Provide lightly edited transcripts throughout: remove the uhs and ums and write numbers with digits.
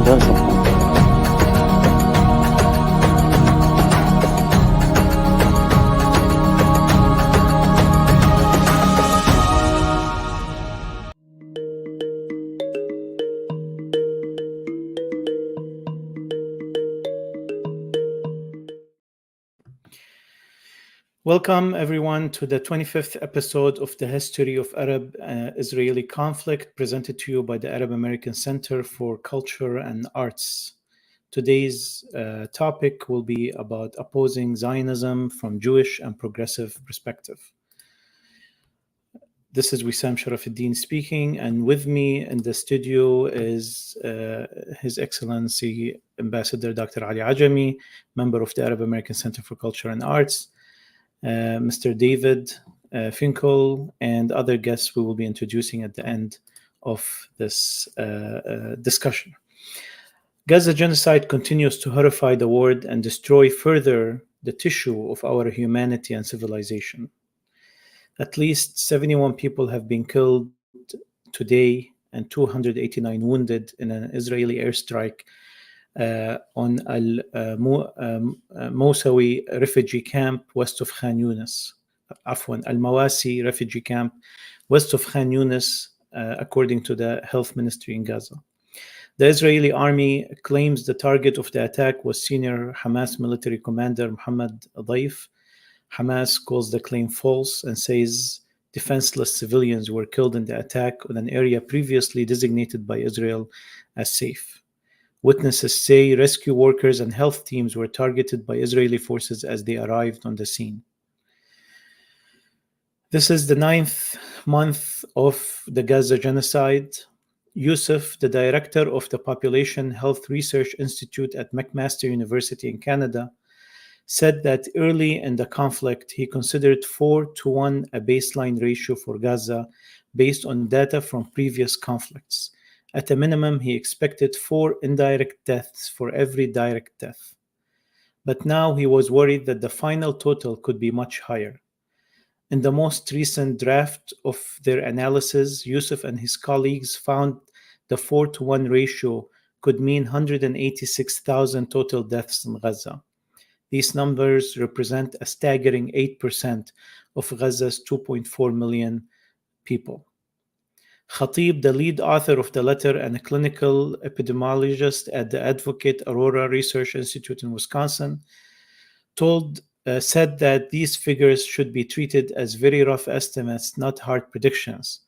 Gaza. Welcome, everyone, to the 25th episode of the History of Arab-Israeli Conflict, presented to you by the Arab American Center for Culture and Arts. Today's topic will be about opposing Zionism from Jewish and progressive perspective. This is Wissam Sharafuddin speaking, and with me in the studio is His Excellency Ambassador Dr. Ali Ajami, member of the Arab American Center for Culture and Arts, Mr. David Finkel, and other guests we will be introducing at the end of this discussion. Gaza genocide continues to horrify the world and destroy further the tissue of our humanity and civilization. At least 71 people have been killed today and 289 wounded in an Israeli airstrike on Al-Mosawi refugee camp west of Khan Yunis. Al-Mawasi refugee camp west of Khan Yunis, according to the health ministry in Gaza. The Israeli army claims the target of the attack was senior Hamas military commander Mohammed Daif. Hamas calls the claim false and says defenseless civilians were killed in the attack on an area previously designated by Israel as safe. Witnesses say rescue workers and health teams were targeted by Israeli forces as they arrived on the scene. This is the 9th month of the Gaza genocide. Youssef, the director of the Population Health Research Institute at McMaster University in Canada, said that early in the conflict, he considered 4-to-1 a baseline ratio for Gaza based on data from previous conflicts. At a minimum, he expected 4 indirect deaths for every direct death. But now he was worried that the final total could be much higher. In the most recent draft of their analysis, Youssef and his colleagues found the 4-to-1 ratio could mean 186,000 total deaths in Gaza. These numbers represent a staggering 8% of Gaza's 2.4 million people. Khatib, the lead author of the letter and a clinical epidemiologist at the Advocate Aurora Research Institute in Wisconsin, said that these figures should be treated as very rough estimates, not hard predictions.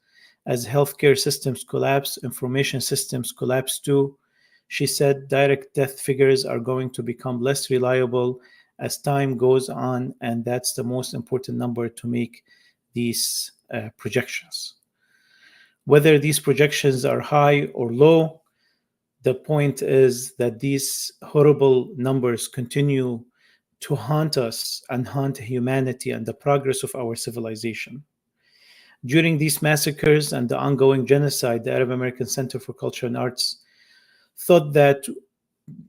As healthcare systems collapse, information systems collapse too. She said direct death figures are going to become less reliable as time goes on, and that's the most important number to make these projections. Whether these projections are high or low, the point is that these horrible numbers continue to haunt us and haunt humanity and the progress of our civilization. During these massacres and the ongoing genocide, the Arab American Center for Culture and Arts thought that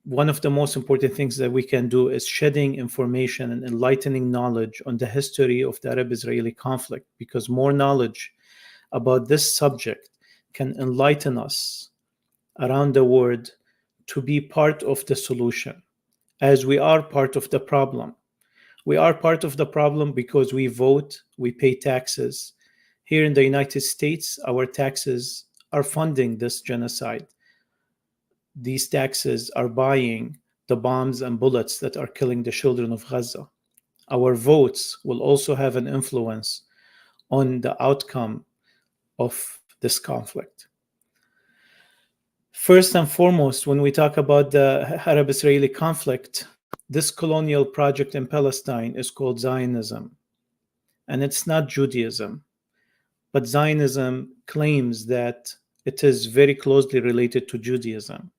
one of the most important things that we can do is shedding information and enlightening knowledge on the history of the Arab-Israeli conflict, because more knowledge about this subject can enlighten us around the world to be part of the solution, as we are part of the problem. We are part of the problem because we vote, we pay taxes. Here in the United States, our taxes are funding this genocide. These taxes are buying the bombs and bullets that are killing the children of Gaza. Our votes will also have an influence on the outcome of this conflict. First and foremost, when we talk about the Arab-Israeli conflict, this colonial project in Palestine is called Zionism, and it's not Judaism. But Zionism claims that it is very closely related to Judaism.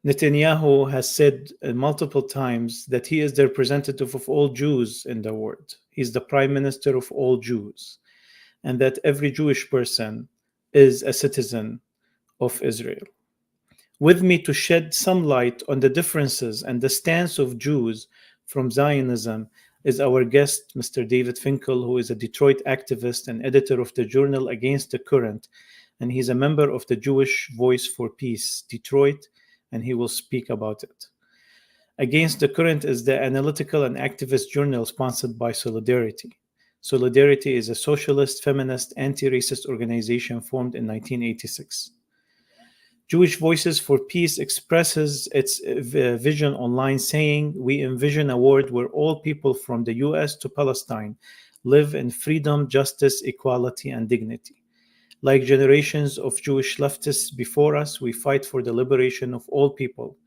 Netanyahu has said multiple times that he is the representative of all Jews in the world. He's the prime minister of all Jews, and that every Jewish person is a citizen of Israel. With me to shed some light on the differences and the stance of Jews from Zionism is our guest, Mr. David Finkel, who is a Detroit activist and editor of the journal Against the Current, and he's a member of the Jewish Voice for Peace, Detroit, and he will speak about it. Against the Current is the analytical and activist journal sponsored by Solidarity. Solidarity is a socialist, feminist, anti-racist organization formed in 1986. Jewish Voices for Peace expresses its vision online, saying, "We envision a world where all people from the US to Palestine live in freedom, justice, equality, and dignity. Like generations of Jewish leftists before us, we fight for the liberation of all people.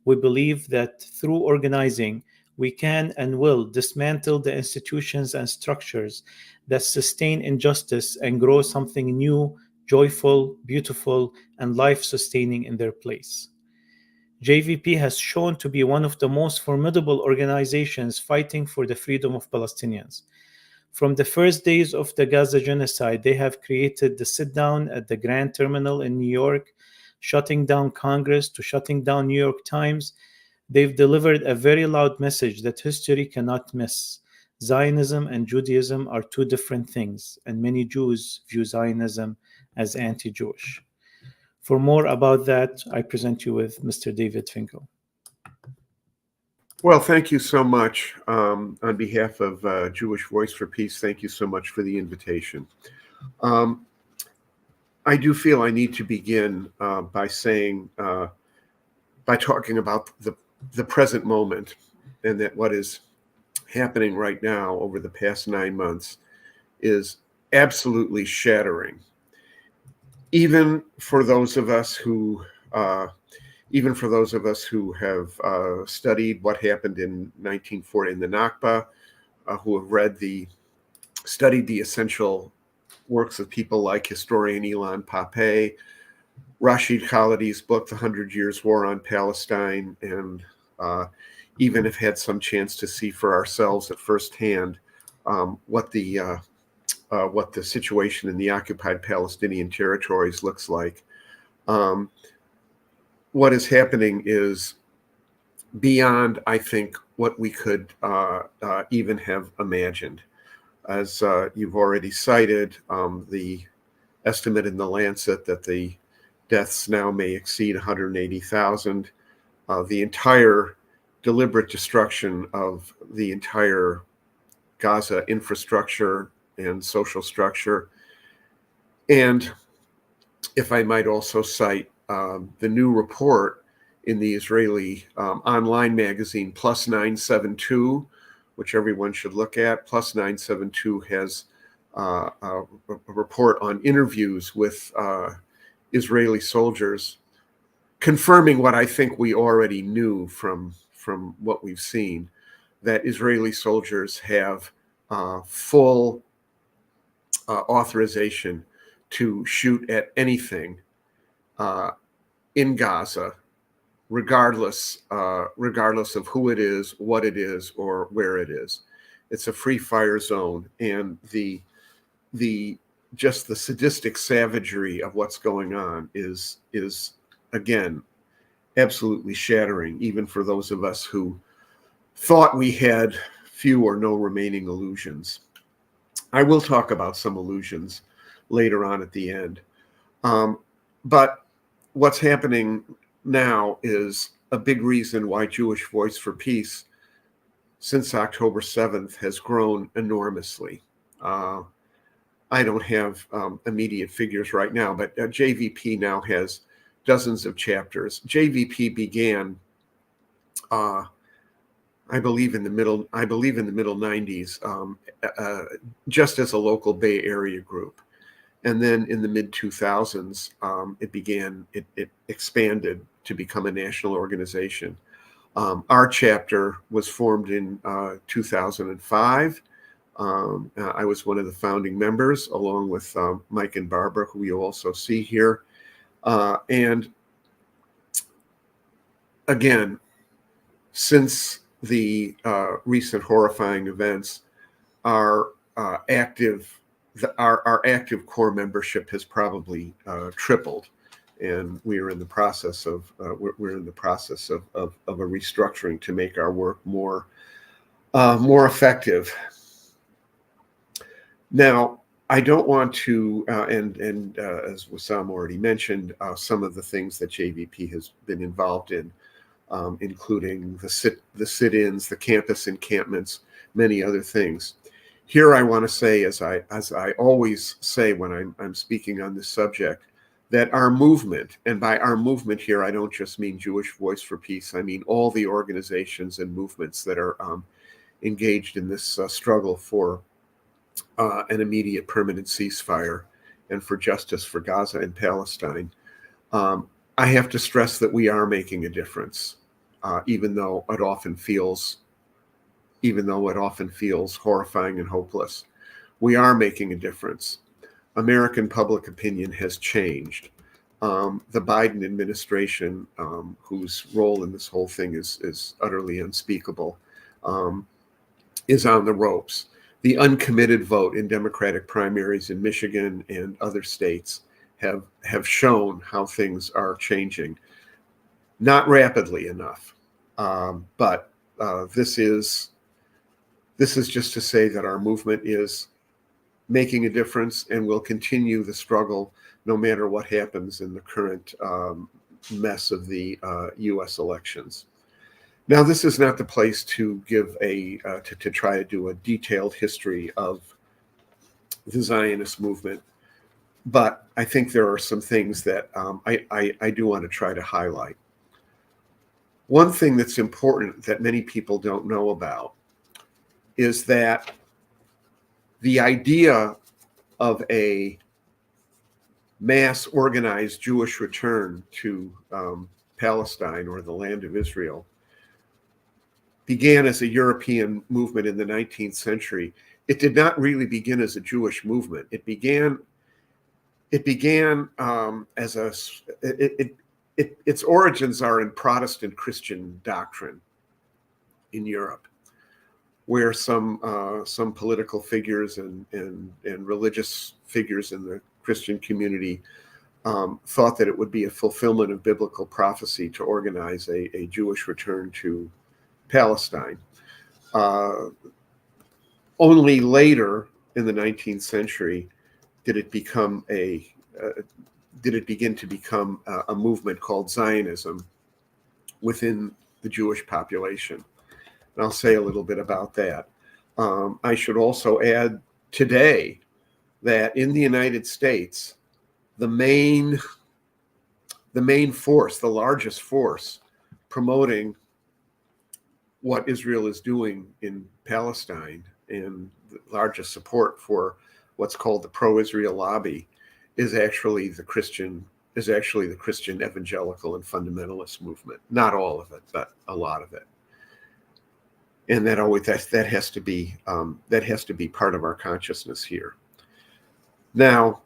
We believe that through organizing, we can and will dismantle the institutions and structures that sustain injustice and grow something new, joyful, beautiful, and life-sustaining in their place." JVP has shown to be one of the most formidable organizations fighting for the freedom of Palestinians. From the first days of the Gaza genocide, they have created the sit-down at the Grand Terminal in New York, shutting down Congress to shutting down New York Times. They've delivered a very loud message that history cannot miss. Zionism and Judaism are two different things, and many Jews view Zionism as anti-Jewish. For more about that, I present you with Mr. David Finkel. Well, thank you so much. On behalf of Jewish Voice for Peace, thank you so much for the invitation. I do feel I need to begin by saying, by talking about the present moment, and that what is happening right now over the past 9 months is absolutely shattering. Even for those of us who have studied what happened in 1940 in the Nakba, who have studied the essential works of people like historian Ilan Pappé, Rashid Khalidi's book, The 100 Years' War on Palestine, and even have had some chance to see for ourselves at firsthand what the situation in the occupied Palestinian territories looks like. What is happening is beyond, I think, what we could even have imagined. As you've already cited, the estimate in the Lancet that the deaths now may exceed 180,000. The entire deliberate destruction of the entire Gaza infrastructure and social structure. And if I might also cite the new report in the Israeli online magazine Plus 972, which everyone should look at. Plus 972 has a report on interviews with Israeli soldiers, confirming what I think we already knew from what we've seen, that Israeli soldiers have full authorization to shoot at anything in Gaza, regardless of who it is, what it is, or where it is. It's a free fire zone, and the just the sadistic savagery of what's going on is again absolutely shattering, even for those of us who thought we had few or no remaining illusions. I will talk about some illusions later on at the end. But what's happening now is a big reason why Jewish Voice for Peace since October 7th has grown enormously. I don't have immediate figures right now, but JVP now has dozens of chapters. JVP began, I believe in the middle 90s, just as a local Bay Area group. And then in the mid 2000s, it expanded to become a national organization. Our chapter was formed in 2005. I was one of the founding members, along with Mike and Barbara, who you also see here. And again, since the recent horrifying events, our active core membership has probably tripled, and we're in the process of a restructuring to make our work more effective. Now, I don't want to, and as Wissam already mentioned, some of the things that JVP has been involved in, including the sit-ins, the campus encampments, many other things. Here, I want to say, as I always say when I'm speaking on this subject, that our movement, and by our movement here, I don't just mean Jewish Voice for Peace. I mean all the organizations and movements that are engaged in this struggle for an immediate permanent ceasefire and for justice for Gaza and Palestine. I have to stress that we are making a difference, even though it often feels horrifying and hopeless. We are making a difference. American public opinion has changed. The Biden administration, whose role in this whole thing is utterly unspeakable, is on the ropes. The uncommitted vote in Democratic primaries in Michigan and other states have shown how things are changing. Not rapidly enough, but this is just to say that our movement is making a difference and will continue the struggle no matter what happens in the current mess of the U.S. elections. Now, this is not the place to give to try to do a detailed history of the Zionist movement, but I think there are some things that I do want to try to highlight. One thing that's important that many people don't know about is that the idea of a mass organized Jewish return to Palestine or the land of Israel began as a European movement in the 19th century. It did not really begin as a Jewish movement. It began as its origins are in Protestant Christian doctrine in Europe, where some political figures and religious figures in the Christian community thought that it would be a fulfillment of biblical prophecy to organize a Jewish return to Palestine. Only later in the 19th century did it begin to become a movement called Zionism within the Jewish population. And I'll say a little bit about that. I should also add today that in the United States, the main force, the largest force promoting what Israel is doing in Palestine and the largest support for what's called the pro-Israel lobby is actually the Christian evangelical and fundamentalist movement. Not all of it, but a lot of it. And that has to be part of our consciousness here. Now,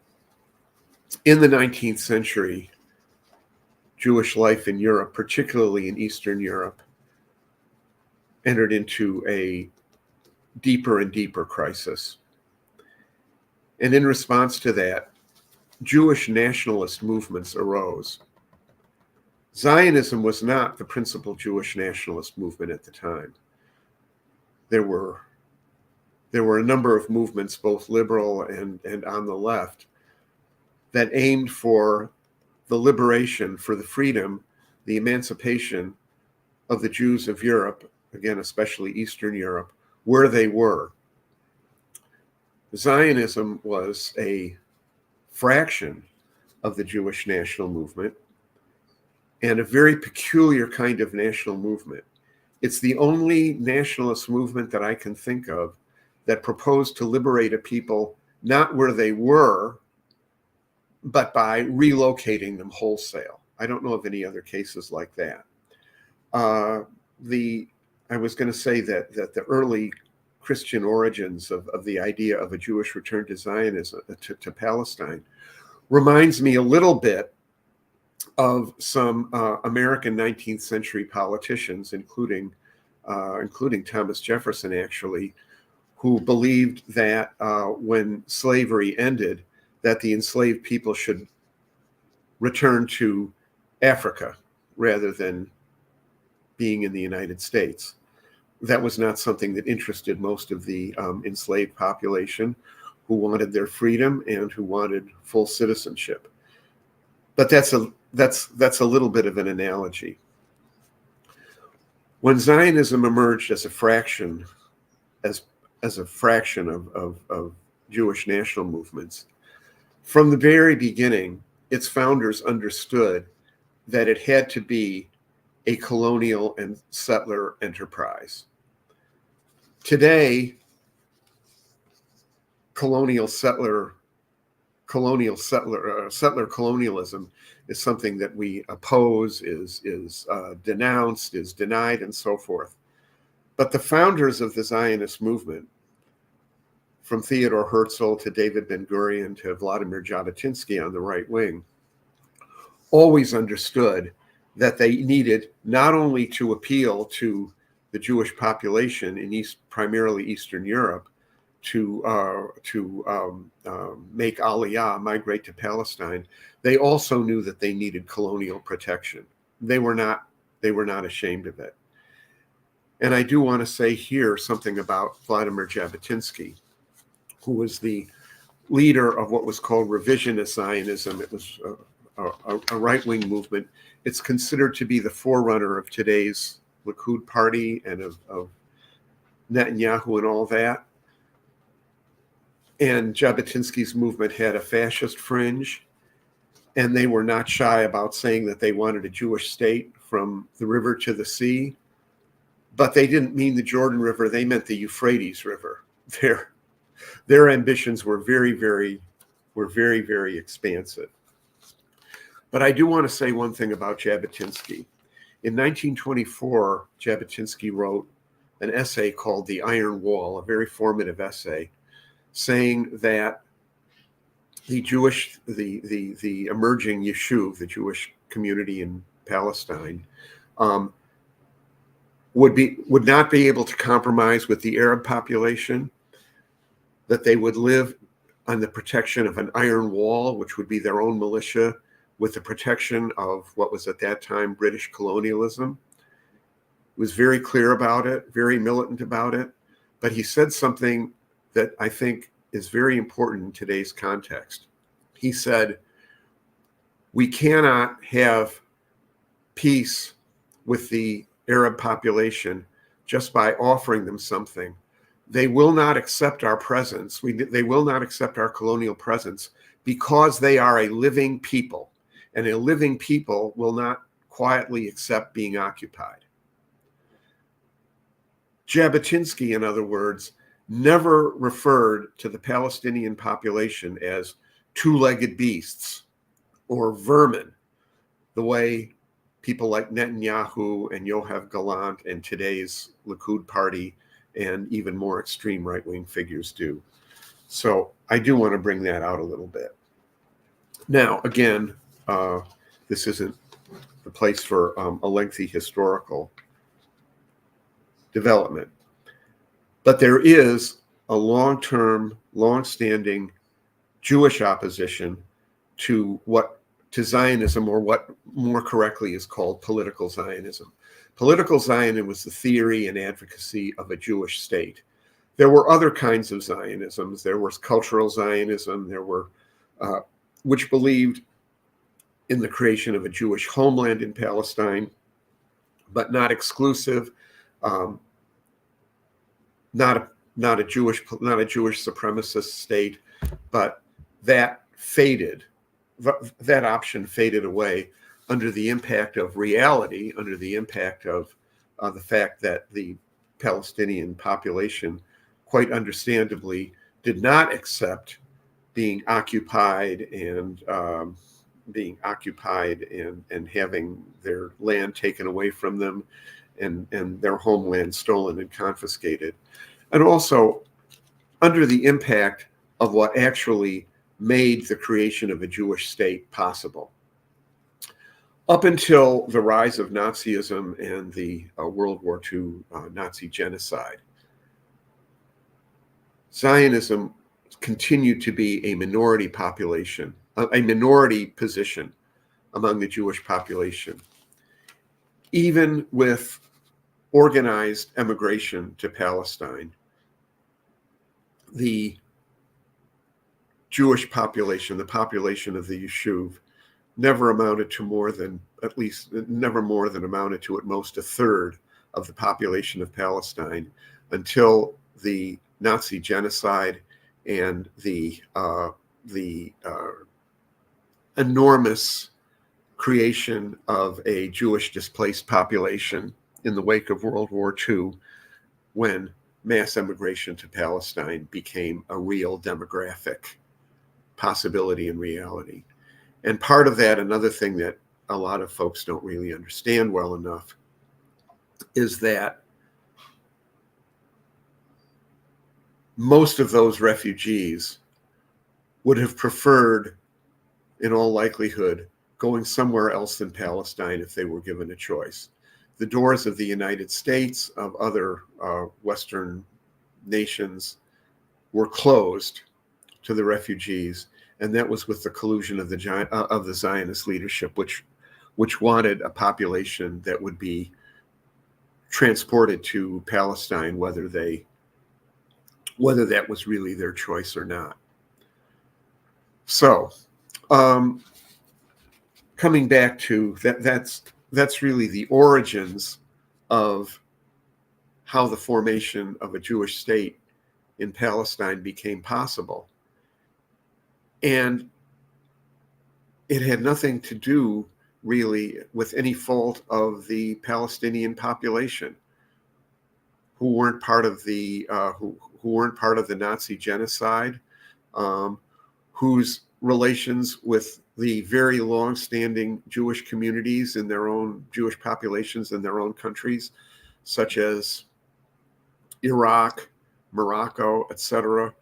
in the 19th century, Jewish life in Europe, particularly in Eastern Europe, entered into a deeper and deeper crisis. And in response to that, Jewish nationalist movements arose. Zionism was not the principal Jewish nationalist movement at the time. There were a number of movements, both liberal and on the left, that aimed for the liberation, for the freedom, the emancipation of the Jews of Europe, again, especially Eastern Europe, where they were. Zionism was a fraction of the Jewish national movement and a very peculiar kind of national movement. It's the only nationalist movement that I can think of that proposed to liberate a people not where they were, but by relocating them wholesale. I don't know of any other cases like that. I was going to say that the early Christian origins of the idea of a Jewish return to Zionism, to Palestine, reminds me a little bit of some American 19th century politicians, including Thomas Jefferson, actually, who believed that when slavery ended, that the enslaved people should return to Africa rather than being in the United States. That was not something that interested most of the enslaved population, who wanted their freedom and who wanted full citizenship. But that's a little bit of an analogy. When Zionism emerged as a fraction, as a fraction of Jewish national movements, from the very beginning, its founders understood that it had to be a colonial and settler enterprise. Today, settler colonialism is something that we oppose, is denounced, is denied, and so forth. But the founders of the Zionist movement, from Theodore Herzl to David Ben-Gurion to Vladimir Jabotinsky on the right wing, always understood that they needed not only to appeal to the Jewish population in primarily Eastern Europe, to make Aliyah, migrate to Palestine. They also knew that they needed colonial protection. They were not ashamed of it. And I do want to say here something about Vladimir Jabotinsky, who was the leader of what was called revisionist Zionism. It was a right-wing movement. It's considered to be the forerunner of today's Likud party and of Netanyahu and all that. And Jabotinsky's movement had a fascist fringe, and they were not shy about saying that they wanted a Jewish state from the river to the sea. But they didn't mean the Jordan River, they meant the Euphrates River. Their ambitions were very, very expansive. But I do want to say one thing about Jabotinsky. In 1924, Jabotinsky wrote an essay called The Iron Wall, a very formative essay, saying that the emerging Yishuv, the Jewish community in Palestine, would not be able to compromise with the Arab population, that they would live on the protection of an iron wall, which would be their own militia, with the protection of what was at that time British colonialism. He was very clear about it, very militant about it, but he said something that I think is very important in today's context. He said, we cannot have peace with the Arab population just by offering them something. They will not accept our presence. They will not accept our colonial presence because they are a living people, and a living people will not quietly accept being occupied. Jabotinsky, in other words, never referred to the Palestinian population as two-legged beasts or vermin, the way people like Netanyahu and Yoav Gallant and today's Likud party and even more extreme right-wing figures do. So I do want to bring that out a little bit. Now, again, this isn't the place for a lengthy historical development. But there is a long-term, long-standing Jewish opposition to Zionism, or what more correctly is called political Zionism. Political Zionism was the theory and advocacy of a Jewish state. There were other kinds of Zionisms. There was cultural Zionism, which believed in the creation of a Jewish homeland in Palestine, but not exclusive. Not a Jewish supremacist state, but that faded. That option faded away under the impact of reality, under the impact of the fact that the Palestinian population, quite understandably, did not accept being occupied and having their land taken away from them and their homeland stolen and confiscated. And also under the impact of what actually made the creation of a Jewish state possible. Up until the rise of Nazism and the World War II Nazi genocide, Zionism continued to be a minority population, a minority position among the Jewish population, even with organized emigration to Palestine. The Jewish population, the population of the Yishuv, never amounted to more than amounted to at most a third of the population of Palestine until the Nazi genocide and the enormous creation of a Jewish displaced population in the wake of World War II, when mass immigration to Palestine became a real demographic possibility and reality. And part of that, another thing that a lot of folks don't really understand well enough, is that most of those refugees would have preferred, in all likelihood, going somewhere else than Palestine if they were given a choice. The doors of the United States, of other Western nations, were closed to the refugees, and that was with the collusion of the Zionist leadership, which wanted a population that would be transported to Palestine, whether that was really their choice or not. So, coming back to that's really the origins of how the formation of a Jewish state in Palestine became possible. And it had nothing to do really with any fault of the Palestinian population, who weren't part of the Nazi genocide, whose relations with the very long-standing Jewish communities in their own Jewish populations in their own countries, such as Iraq, Morocco, etc.,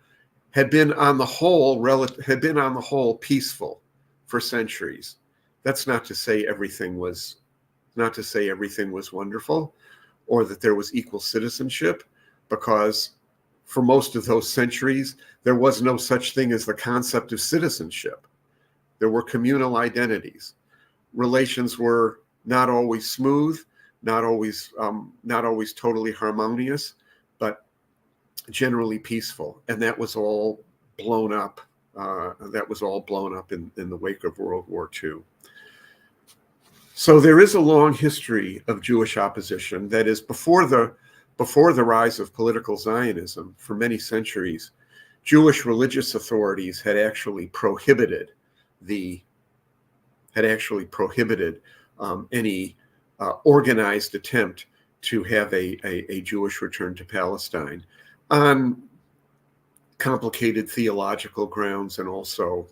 had been on the whole peaceful for centuries. That's not to say everything was wonderful, or that there was equal citizenship, because for most of those centuries there was no such thing as the concept of citizenship. There were communal identities. Relations were not always smooth, not always totally harmonious, but generally peaceful, and that was all blown up. In the wake of World War II. So there is a long history of Jewish opposition. That is, before the rise of political Zionism, for many centuries, Jewish religious authorities had actually prohibited any organized attempt to have a Jewish return to Palestine, on complicated theological grounds, and also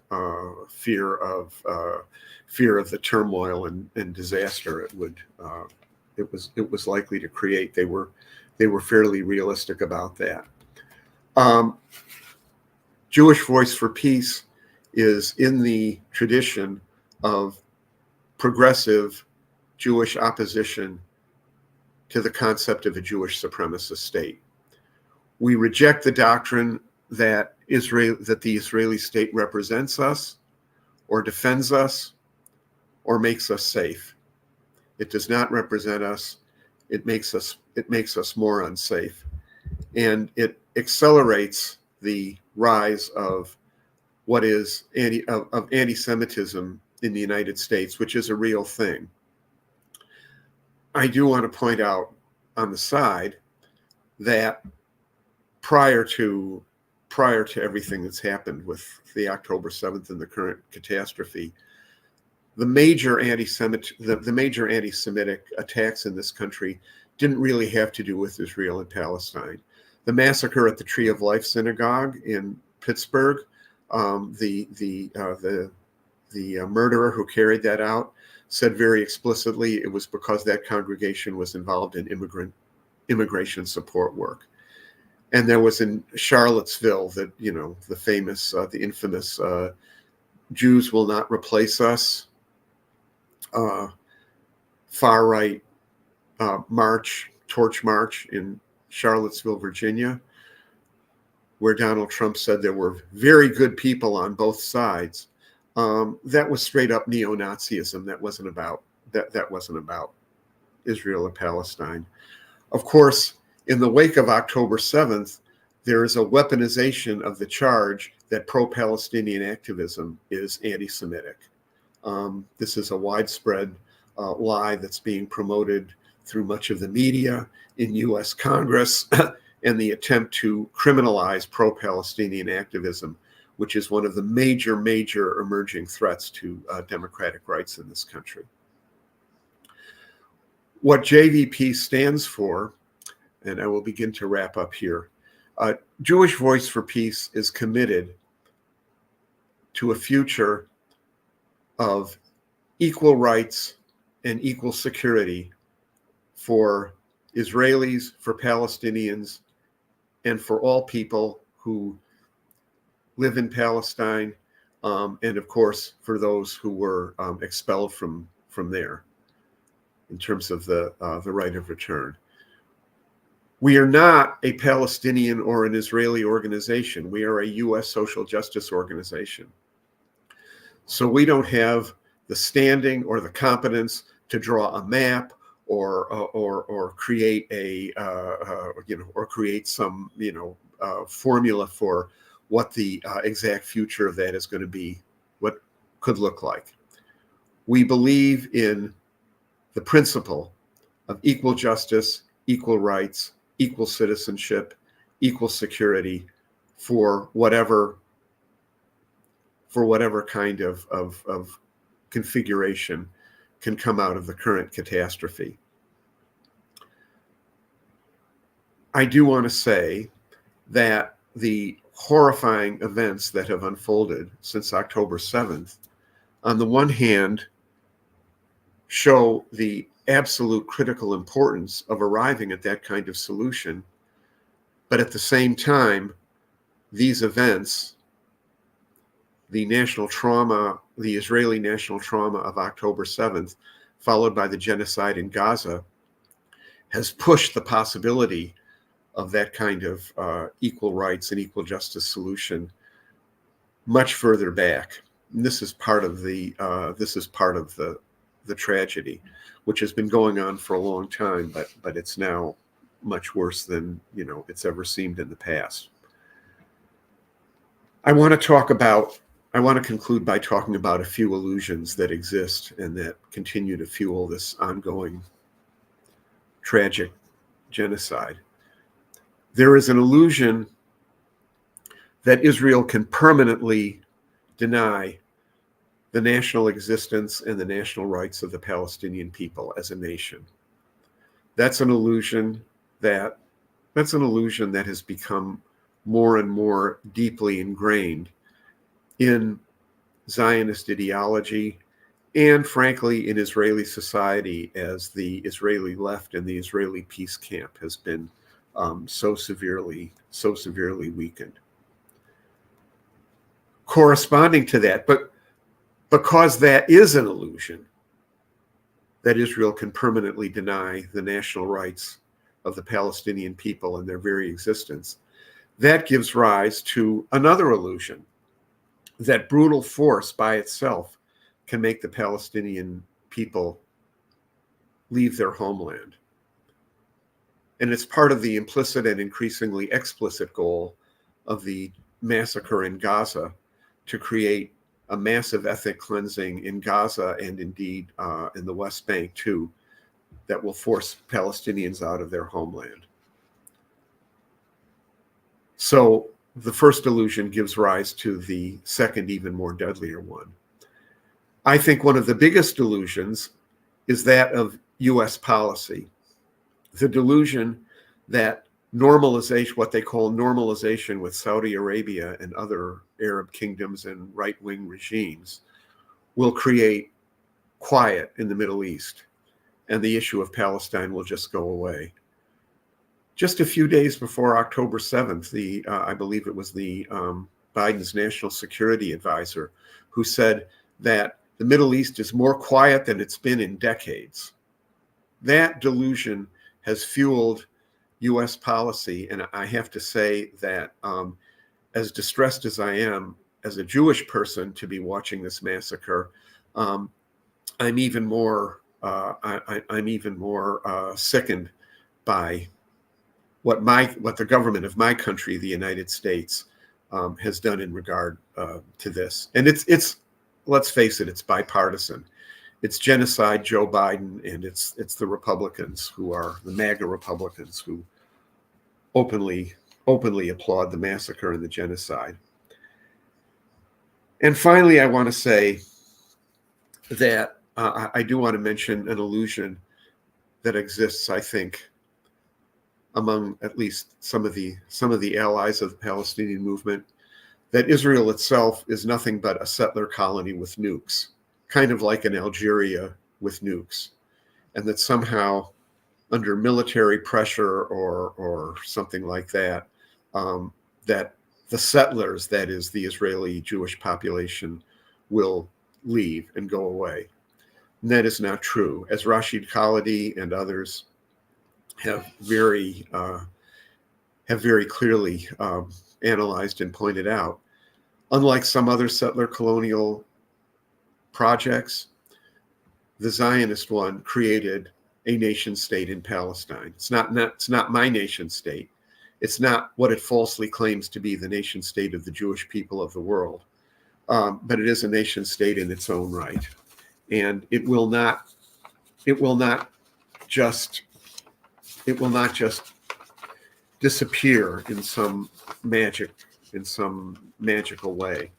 fear of the turmoil and disaster it was likely to create. They were fairly realistic about that. Jewish Voice for Peace is in the tradition of progressive Jewish opposition to the concept of a Jewish supremacist state. We reject the doctrine that the Israeli state represents us, or defends us, or makes us safe. It does not represent us. It makes us more unsafe, and it accelerates the rise of what is anti-Semitism in the United States, which is a real thing. I do want to point out on the side that prior to everything that's happened with the October 7th and the current catastrophe, the major anti-Semitic attacks in this country didn't really have to do with Israel and Palestine. The massacre at the Tree of Life Synagogue in Pittsburgh, the murderer who carried that out said very explicitly it was because that congregation was involved in immigration support work. And there was in Charlottesville the infamous Jews will not replace us far right torch march in Charlottesville, Virginia, where Donald Trump said there were very good people on both sides. That was straight up neo-Nazism. That wasn't about Israel and Palestine. Of course, in the wake of October 7th, there is a weaponization of the charge that pro-Palestinian activism is anti-Semitic. This is a widespread lie that's being promoted through much of the media, in U.S. Congress, and the attempt to criminalize pro-Palestinian activism, which is one of the major emerging threats to democratic rights in this country. What JVP stands for, and I will begin to wrap up here, Jewish Voice for Peace is committed to a future of equal rights and equal security for Israelis, for Palestinians, and for all people who live in Palestine, and of course for those who were expelled from there, in terms of the right of return. We are not a Palestinian or an Israeli organization. We are a U.S. social justice organization. So we don't have the standing or the competence to draw a map or create a or create some formula for what the exact future of that is going to be, what could look like. We believe in the principle of equal justice, equal rights, equal citizenship, equal security for whatever kind of configuration can come out of the current catastrophe. I do want to say that the horrifying events that have unfolded since October 7th, on the one hand, show the absolute critical importance of arriving at that kind of solution. But at the same time, these events, the national trauma, the Israeli national trauma of October 7th, followed by the genocide in Gaza, has pushed the possibility of that kind of equal rights and equal justice solution much further back. And this is part of the tragedy, which has been going on for a long time, but it's now much worse than it's ever seemed in the past. I want to conclude by talking about a few illusions that exist and that continue to fuel this ongoing tragic genocide. There is an illusion that Israel can permanently deny the national existence and the national rights of the Palestinian people as a nation. That's an illusion that has become more and more deeply ingrained in Zionist ideology and, frankly, in Israeli society, as the Israeli left and the Israeli peace camp has been so severely weakened. Corresponding to that, but because that is an illusion, that Israel can permanently deny the national rights of the Palestinian people and their very existence, that gives rise to another illusion, that brutal force by itself can make the Palestinian people leave their homeland. And it's part of the implicit and increasingly explicit goal of the massacre in Gaza to create a massive ethnic cleansing in Gaza and indeed in the West Bank too, that will force Palestinians out of their homeland. So the first illusion gives rise to the second, even more deadlier one. I think one of the biggest delusions is that of U.S. policy. The delusion that normalization, what they call normalization with Saudi Arabia and other Arab kingdoms and right-wing regimes, will create quiet in the Middle East, and the issue of Palestine will just go away. Just a few days before October 7th, I believe it was the Biden's national security advisor who said that the Middle East is more quiet than it's been in decades. That delusion has fueled U.S. policy, and I have to say that as distressed as I am as a Jewish person to be watching this massacre, I'm even more sickened by what the government of my country, the United States, has done in regard to this. And it's let's face it, it's bipartisan. It's genocide, Joe Biden, and it's the Republicans who are the MAGA Republicans who openly applaud the massacre and the genocide. And finally, I want to say that I do want to mention an illusion that exists, I think, among at least some of the allies of the Palestinian movement, that Israel itself is nothing but a settler colony with nukes, kind of like an Algeria with nukes, and that somehow under military pressure or something like that, that the settlers, that is the Israeli Jewish population, will leave and go away. And that is not true. As Rashid Khalidi and others have very clearly analyzed and pointed out, unlike some other settler colonial projects, the Zionist one created a nation state in Palestine. It's not my nation state. It's not what it falsely claims to be, the nation state of the Jewish people of the world. But it is a nation state in its own right. And it will not just disappear in some magical way.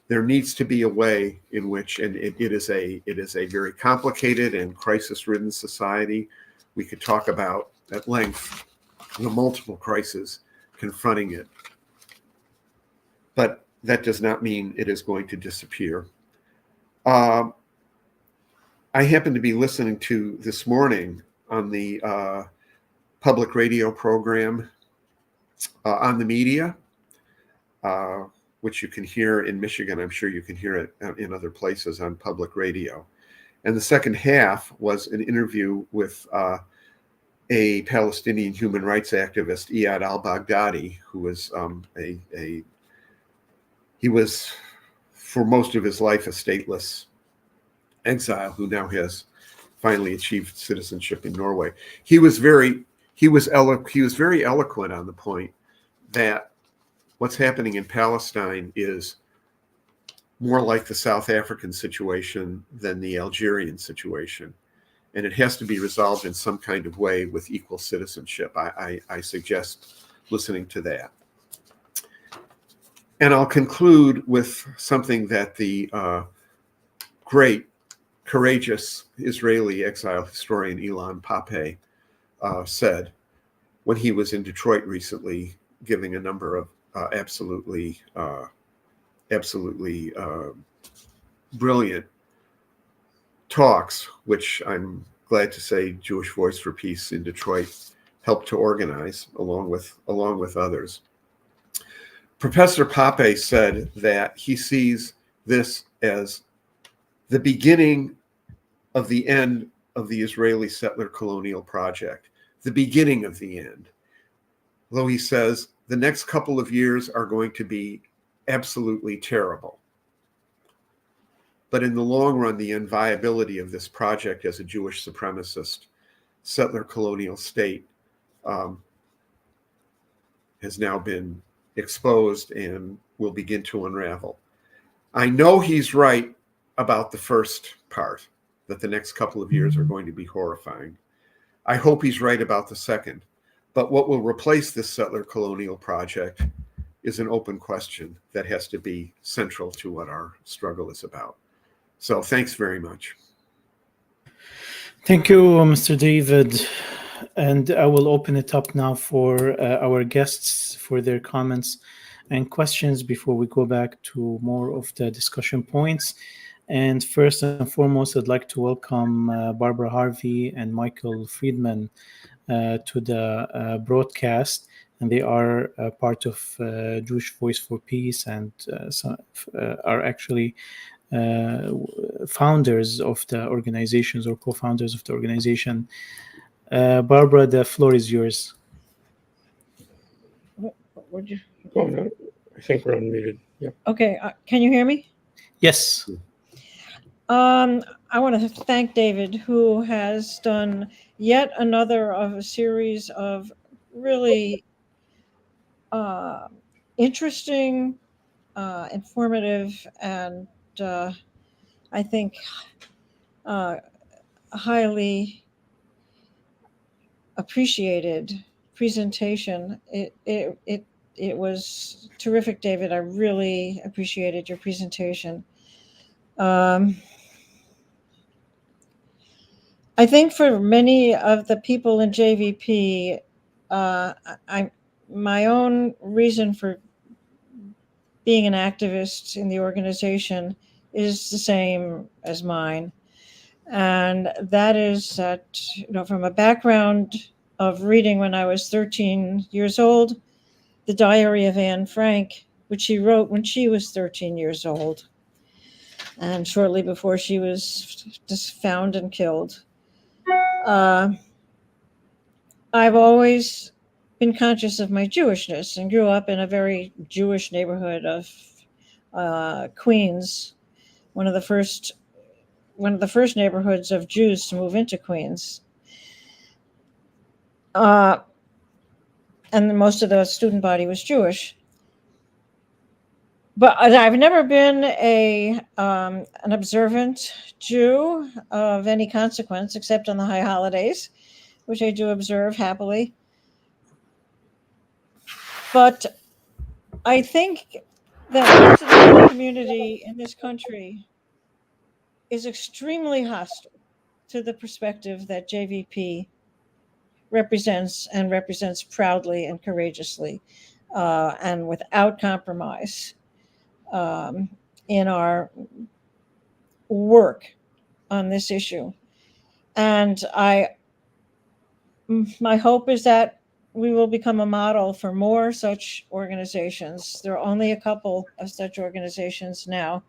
There needs to be a way in which, and it is a very complicated and crisis-ridden society. We could talk about at length the multiple crises confronting it, but that does not mean it is going to disappear. I happened to be listening to this morning on the public radio program On the Media, which you can hear in Michigan. I'm sure you can hear it in other places on public radio. And the second half was an interview with a Palestinian human rights activist, Iyad al-Baghdadi, who was he was for most of his life a stateless exile who now has finally achieved citizenship in Norway. He was very eloquent on the point that what's happening in Palestine is more like the South African situation than the Algerian situation. And it has to be resolved in some kind of way with equal citizenship. I suggest listening to that. And I'll conclude with something that the great, courageous Israeli exile historian Ilan Pappé said when he was in Detroit recently, giving a number of absolutely brilliant talks, which I'm glad to say Jewish Voice for Peace in Detroit helped to organize along with others. Professor Pape said that he sees this as the beginning of the end of the Israeli settler colonial project, the beginning of the end. Though he says the next couple of years are going to be absolutely terrible. But in the long run, the inviability of this project as a Jewish supremacist settler colonial state has now been exposed and will begin to unravel. I know he's right about the first part, that the next couple of years are going to be horrifying. I hope he's right about the second. But what will replace this settler colonial project is an open question that has to be central to what our struggle is about. So thanks very much. Thank you, Mr. David. And I will open it up now for our guests for their comments and questions before we go back to more of the discussion points. And first and foremost, I'd like to welcome Barbara Harvey and Michael Friedman to the broadcast. And they are part of Jewish Voice for Peace and are actually founders of the organizations or co-founders of the organization. Barbara, the floor is yours. What'd you? Oh, no, I think we're unmuted. Yeah. Okay, can you hear me? Yes. I want to thank David, who has done yet another of a series of really interesting informative and I think highly appreciated presentation. It was terrific, David. I really appreciated your presentation. I think for many of the people in JVP, my own reason for being an activist in the organization is the same as mine. And that is that, from a background of reading when I was 13 years old, The Diary of Anne Frank, which she wrote when she was 13 years old, and shortly before she was just found and killed. I've always been conscious of my Jewishness and grew up in a very Jewish neighborhood of Queens, one of the first neighborhoods of Jews to move into Queens. And most of the student body was Jewish. But I've never been an observant Jew of any consequence, except on the high holidays, which I do observe happily. But I think that most of the Jewish community in this country is extremely hostile to the perspective that JVP represents, and represents proudly and courageously, and without compromise, in our work on this issue. And my hope is that we will become a model for more such organizations. There are only a couple of such organizations now,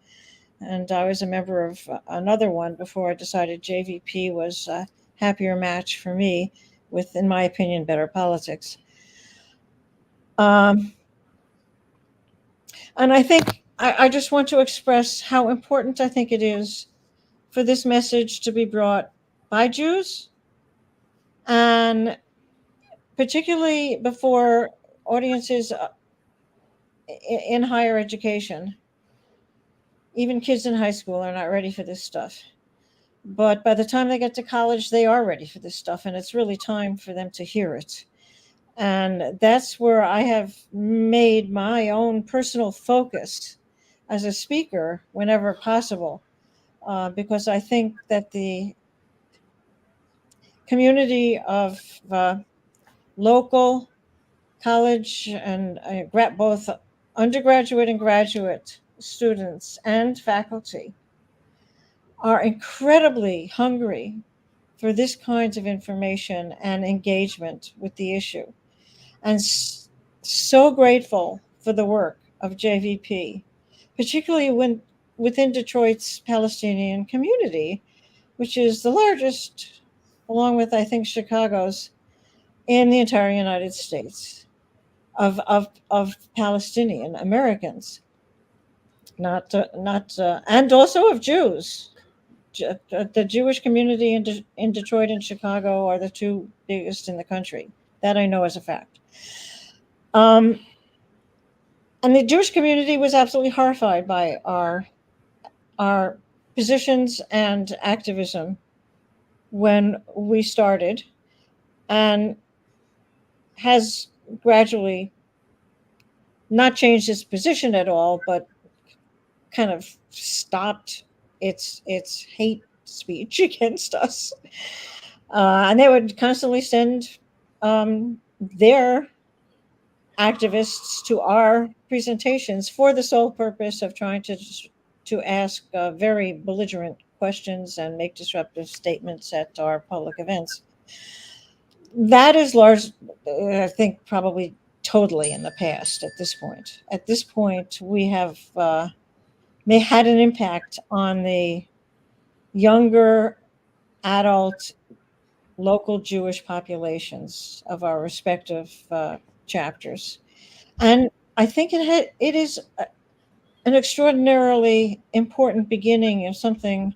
and I was a member of another one before I decided JVP was a happier match for me with, in my opinion, better politics. And I think I just want to express how important I think it is for this message to be brought by Jews, and particularly before audiences in higher education. Even kids in high school are not ready for this stuff. But by the time they get to college, they are ready for this stuff, and it's really time for them to hear it. And that's where I have made my own personal focus as a speaker whenever possible, because I think that the community of local college and both undergraduate and graduate students and faculty are incredibly hungry for this kind of information and engagement with the issue, and so grateful for the work of JVP, particularly within Detroit's Palestinian community, which is the largest, along with, I think, Chicago's, in the entire United States, of Palestinian Americans, and also of Jews. The Jewish community in Detroit and Chicago are the two biggest in the country. That I know as a fact. And the Jewish community was absolutely horrified by our positions and activism when we started, and has gradually not changed its position at all, but kind of stopped its hate speech against us. And they would constantly send their activists to our presentations for the sole purpose of trying to ask very belligerent questions and make disruptive statements at our public events. That is large, I think, probably totally in the past at this point. At this point, we have had an impact on the younger adult local Jewish populations of our respective chapters. And I think it is an extraordinarily important beginning of something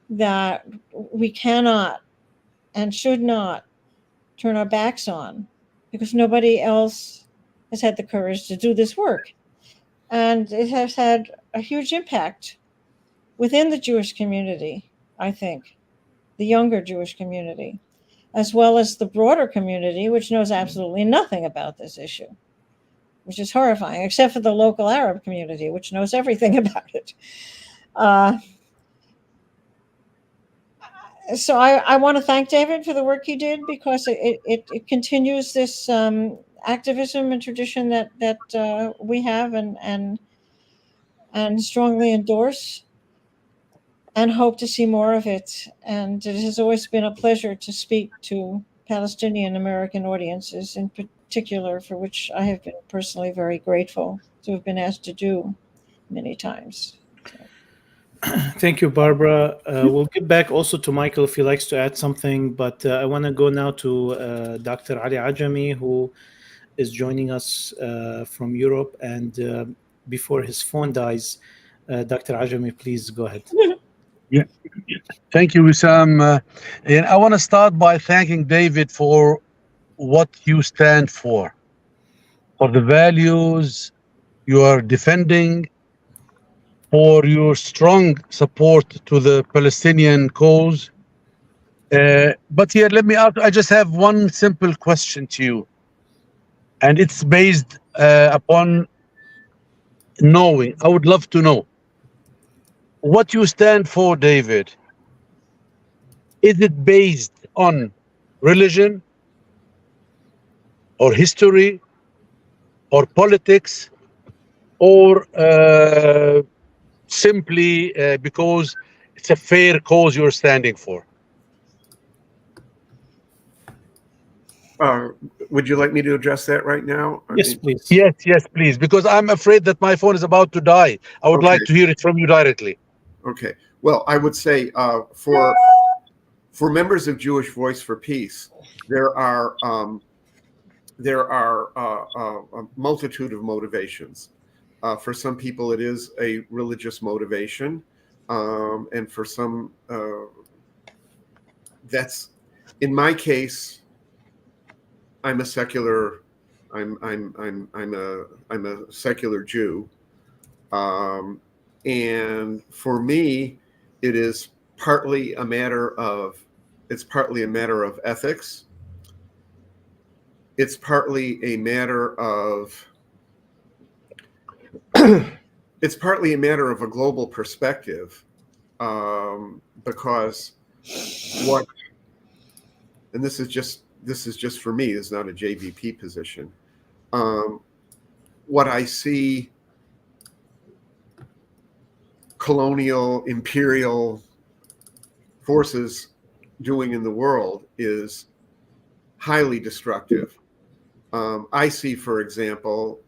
that we cannot and should not turn our backs on, because nobody else has had the courage to do this work. And it has had a huge impact within the Jewish community, I think, the younger Jewish community, as well as the broader community, which knows absolutely nothing about this issue, which is horrifying, except for the local Arab community, which knows everything about it. So I want to thank David for the work he did, because it continues this activism and tradition that we have and strongly endorse, and hope to see more of it. And it has always been a pleasure to speak to Palestinian American audiences in particular, for which I have been personally very grateful to have been asked to do many times. Thank you, Barbara. We'll get back also to Michael if he likes to add something, but I want to go now to Dr. Ali Ajami, who is joining us from Europe. And before his phone dies, Dr. Ajami, please go ahead. Yeah. Thank you, Wissam. And I want to start by thanking David for what you stand for the values you are defending, for your strong support to the Palestinian cause. But here, let me ask, I just have one simple question to you. And it's based upon knowing. I would love to know what you stand for, David. Is it based on religion or history or politics, or simply because it's a fair cause you're standing for? Would you like me to address that right now? Yes, please. Yes, please, because I'm afraid that my phone is about to die. I would like to hear it from you directly. Okay. Well, I would say for members of Jewish Voice for Peace, there are a multitude of motivations. For some people, it is a religious motivation, and for some, that's, in my case, I'm a secular Jew, and for me, it is partly a matter of ethics. It's partly a matter of a global perspective, because this is just for me, it's not a JVP position. What I see colonial, imperial forces doing in the world is highly destructive. I see, for example,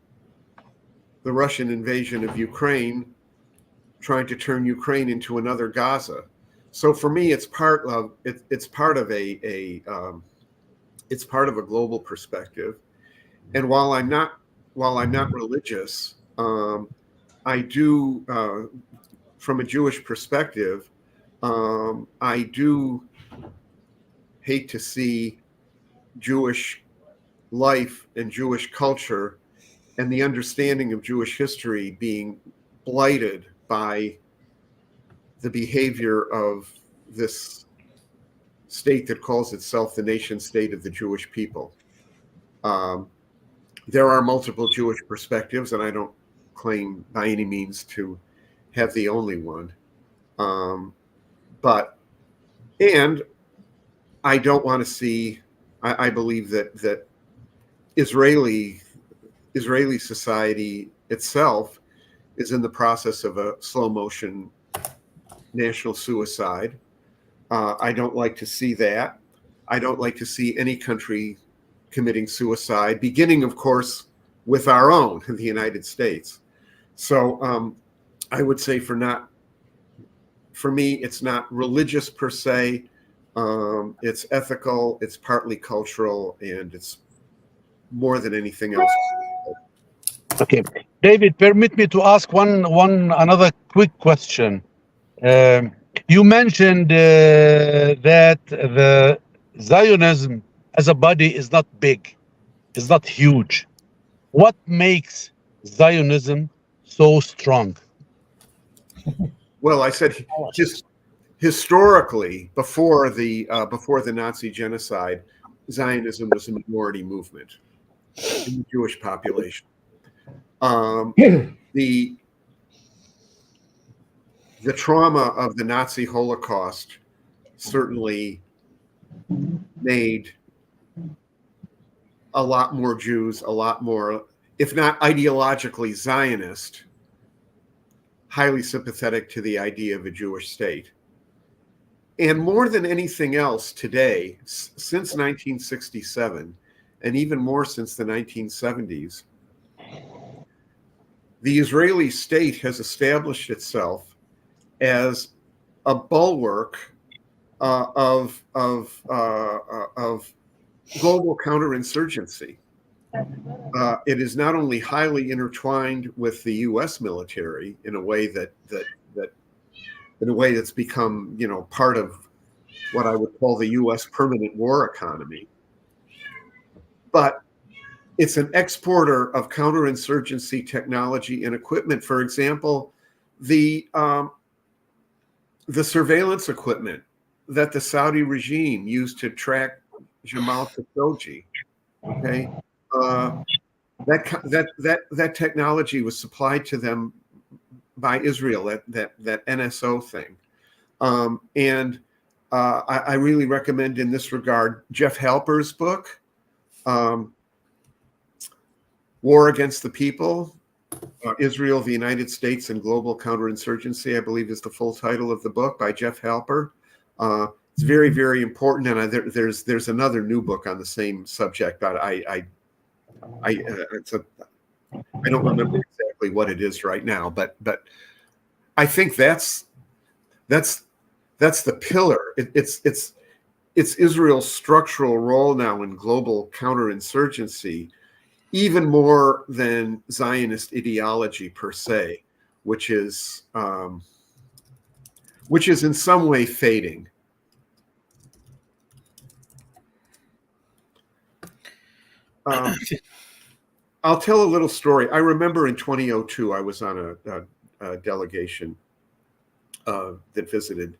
the Russian invasion of Ukraine trying to turn Ukraine into another Gaza. So for me, it's part of a global perspective. And while I'm not religious, I do, from a Jewish perspective, I do hate to see Jewish life and Jewish culture and the understanding of Jewish history being blighted by the behavior of this state that calls itself the nation state of the Jewish people. There are multiple Jewish perspectives, and I don't claim by any means to have the only one. And I don't want to see, I believe that Israeli society itself is in the process of a slow motion national suicide. I don't like to see that. I don't like to see any country committing suicide, beginning, of course, with our own, the United States. So I would say for me, it's not religious per se. It's ethical, it's partly cultural, and it's more than anything else. Okay, David, permit me to ask another quick question. You mentioned that the Zionism as a body is not big, is not huge. What makes Zionism so strong? Well, I said historically, before the Nazi genocide, Zionism was a minority movement in the Jewish population. The trauma of the Nazi Holocaust certainly made a lot more Jews, a lot more, if not ideologically Zionist, highly sympathetic to the idea of a Jewish state. And more than anything else today, since 1967, and even more since the 1970s, the Israeli state has established itself as a bulwark of global counterinsurgency. It is not only highly intertwined with the U.S. military in a way that's become, part of what I would call the U.S. permanent war economy, but it's an exporter of counterinsurgency technology and equipment. For example, the surveillance equipment that the Saudi regime used to track Jamal Khashoggi. Okay, that technology was supplied to them by Israel. That NSO thing, and I really recommend in this regard Jeff Halper's book, War Against the People, Israel, the United States, and Global Counterinsurgency, I believe is the full title of the book, by Jeff Halper. It's very, very important. And there's another new book on the same subject, but I don't remember exactly what it is right now. But I think that's the pillar. It's Israel's structural role now in global counterinsurgency, even more than Zionist ideology per se, which is in some way fading. I'll tell a little story. I remember in 2002, I was on a delegation that visited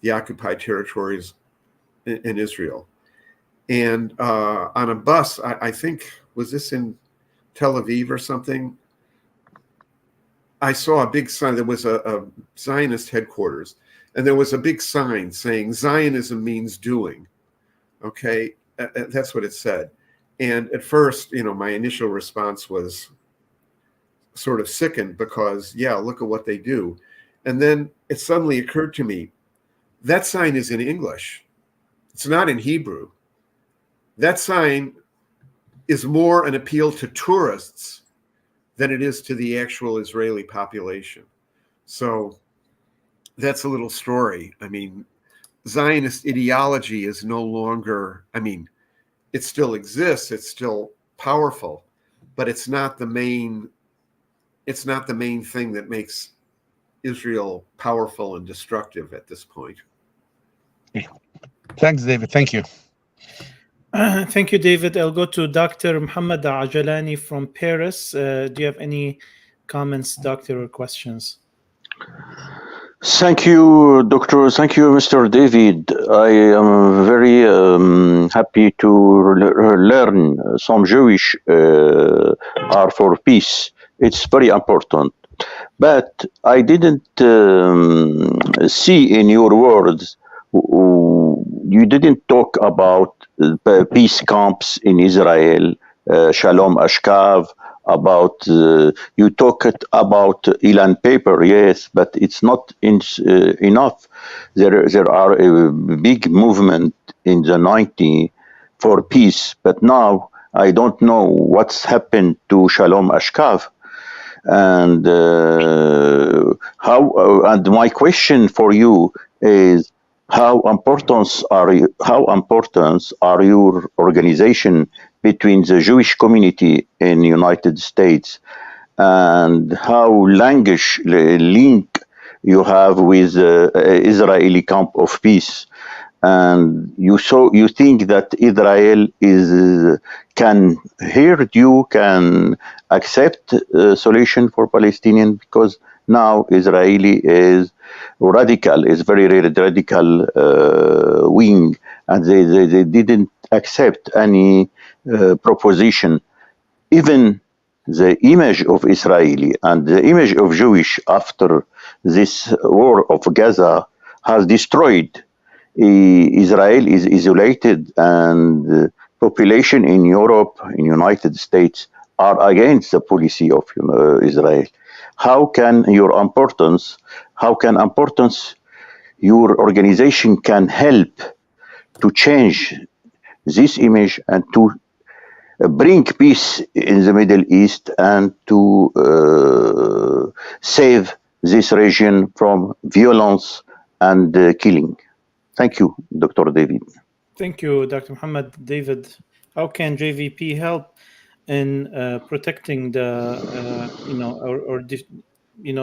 the occupied territories in Israel. And on a bus, I think, was this in Tel Aviv or something? I saw a big sign. There was a Zionist headquarters, and there was a big sign saying Zionism means doing. Okay, that's what it said. And at first, my initial response was sort of sickened because, yeah, look at what they do. And then it suddenly occurred to me, that sign is in English. It's not in Hebrew. That sign is more an appeal to tourists than it is to the actual Israeli population. So that's a little story. I mean, Zionist ideology is no longer, it still exists, it's still powerful, but it's not the main thing that makes Israel powerful and destructive at this point. Thanks, David. Thank you. Thank you, David. I'll go to Dr. Muhammad Ajalani from Paris. Do you have any comments, doctor, or questions? Thank you, Doctor. Thank you, Mr. David. I am very happy to learn some Jewish are for peace. It's very important. But I didn't see in your words, you didn't talk about peace camps in Israel, Shalom Ashkav, about you talked about Ilan paper, yes, but it's not enough. There are a big movement in the 90s for peace, but now I don't know what's happened to Shalom Ashkav. And and my question for you is, how important are your organization between the Jewish community in the United States, and how language link you have with Israeli camp of peace? And you think that Israel can accept a solution for Palestinian, because now Israeli is very radical wing, and they didn't accept any proposition. Even the image of Israeli and the image of Jewish after this war of Gaza has destroyed. Israel is isolated, and population in Europe, in United States, are against the policy of Israel. How can your organization can help to change this image and to bring peace in the Middle East and to save this region from violence and killing? Thank you, Dr. David. Thank you, Dr. Muhammad. David, how can JVP help in protecting the,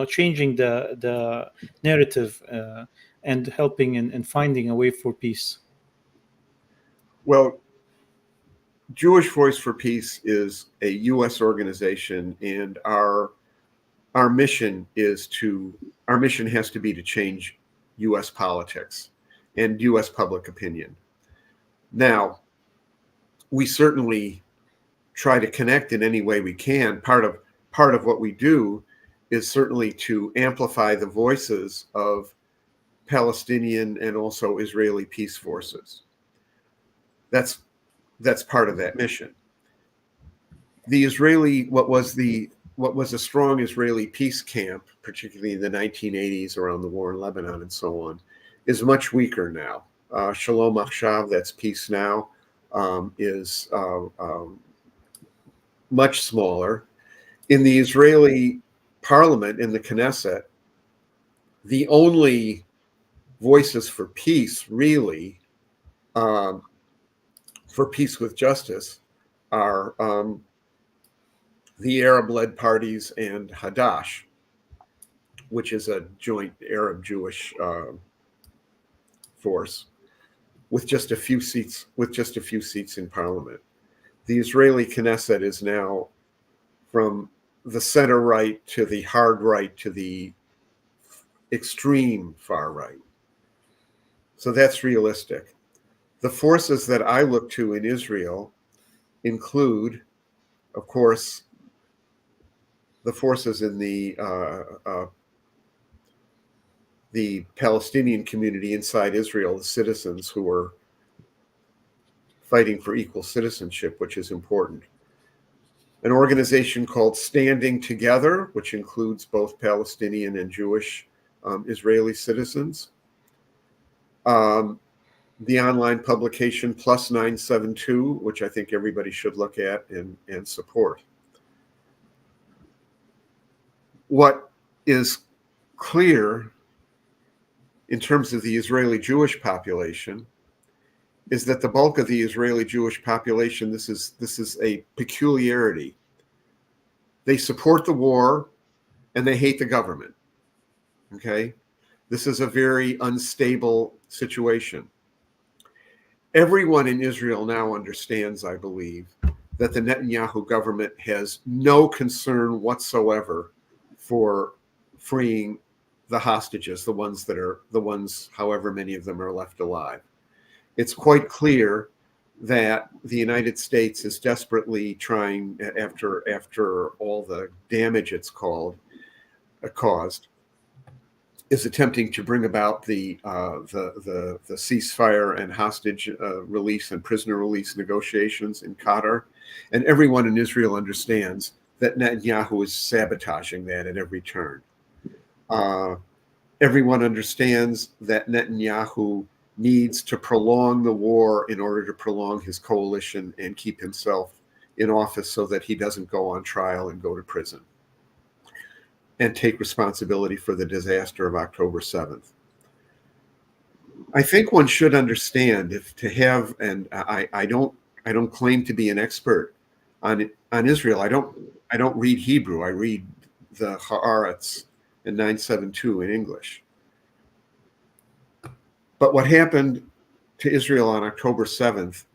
changing the narrative and helping in finding a way for peace? Well, Jewish Voice for Peace is a U.S. organization, and our mission has to be to change U.S. politics and U.S. public opinion. Now, we certainly try to connect in any way we can. Part of what we do is certainly to amplify the voices of Palestinian and also Israeli peace forces. That's part of that mission. What was a strong Israeli peace camp, particularly in the 1980s around the war in Lebanon and so on, is much weaker now. Shalom Achshav, that's Peace Now, is much smaller. In the Israeli parliament, in the Knesset, the only voices for peace, really, for peace with justice, are the Arab-led parties and Hadash, which is a joint Arab-Jewish force, with just a few seats in parliament. The Israeli Knesset is now from the center right to the hard right to the extreme far right. So that's realistic. The forces that I look to in Israel include, of course, the forces in the Palestinian community inside Israel, the citizens who are fighting for equal citizenship, which is important. An organization called Standing Together, which includes both Palestinian and Jewish Israeli citizens. The online publication Plus 972, which I think everybody should look at and support. What is clear in terms of the Israeli Jewish population is that the bulk of the Israeli Jewish population, this is a peculiarity. They support the war and they hate the government. Okay? This is a very unstable situation. Everyone in Israel now understands, I believe, that the Netanyahu government has no concern whatsoever for freeing the hostages, the ones, however many of them are left alive. It's quite clear that the United States is desperately trying, after all the damage it's caused, is attempting to bring about the ceasefire and hostage release and prisoner release negotiations in Qatar. And everyone in Israel understands that Netanyahu is sabotaging that at every turn. Everyone understands that Netanyahu needs to prolong the war in order to prolong his coalition and keep himself in office so that he doesn't go on trial and go to prison and take responsibility for the disaster of October 7th. I think one should understand I don't claim to be an expert on Israel. I don't read Hebrew. I read the Haaretz and 972 in English. But what happened to Israel on October 7th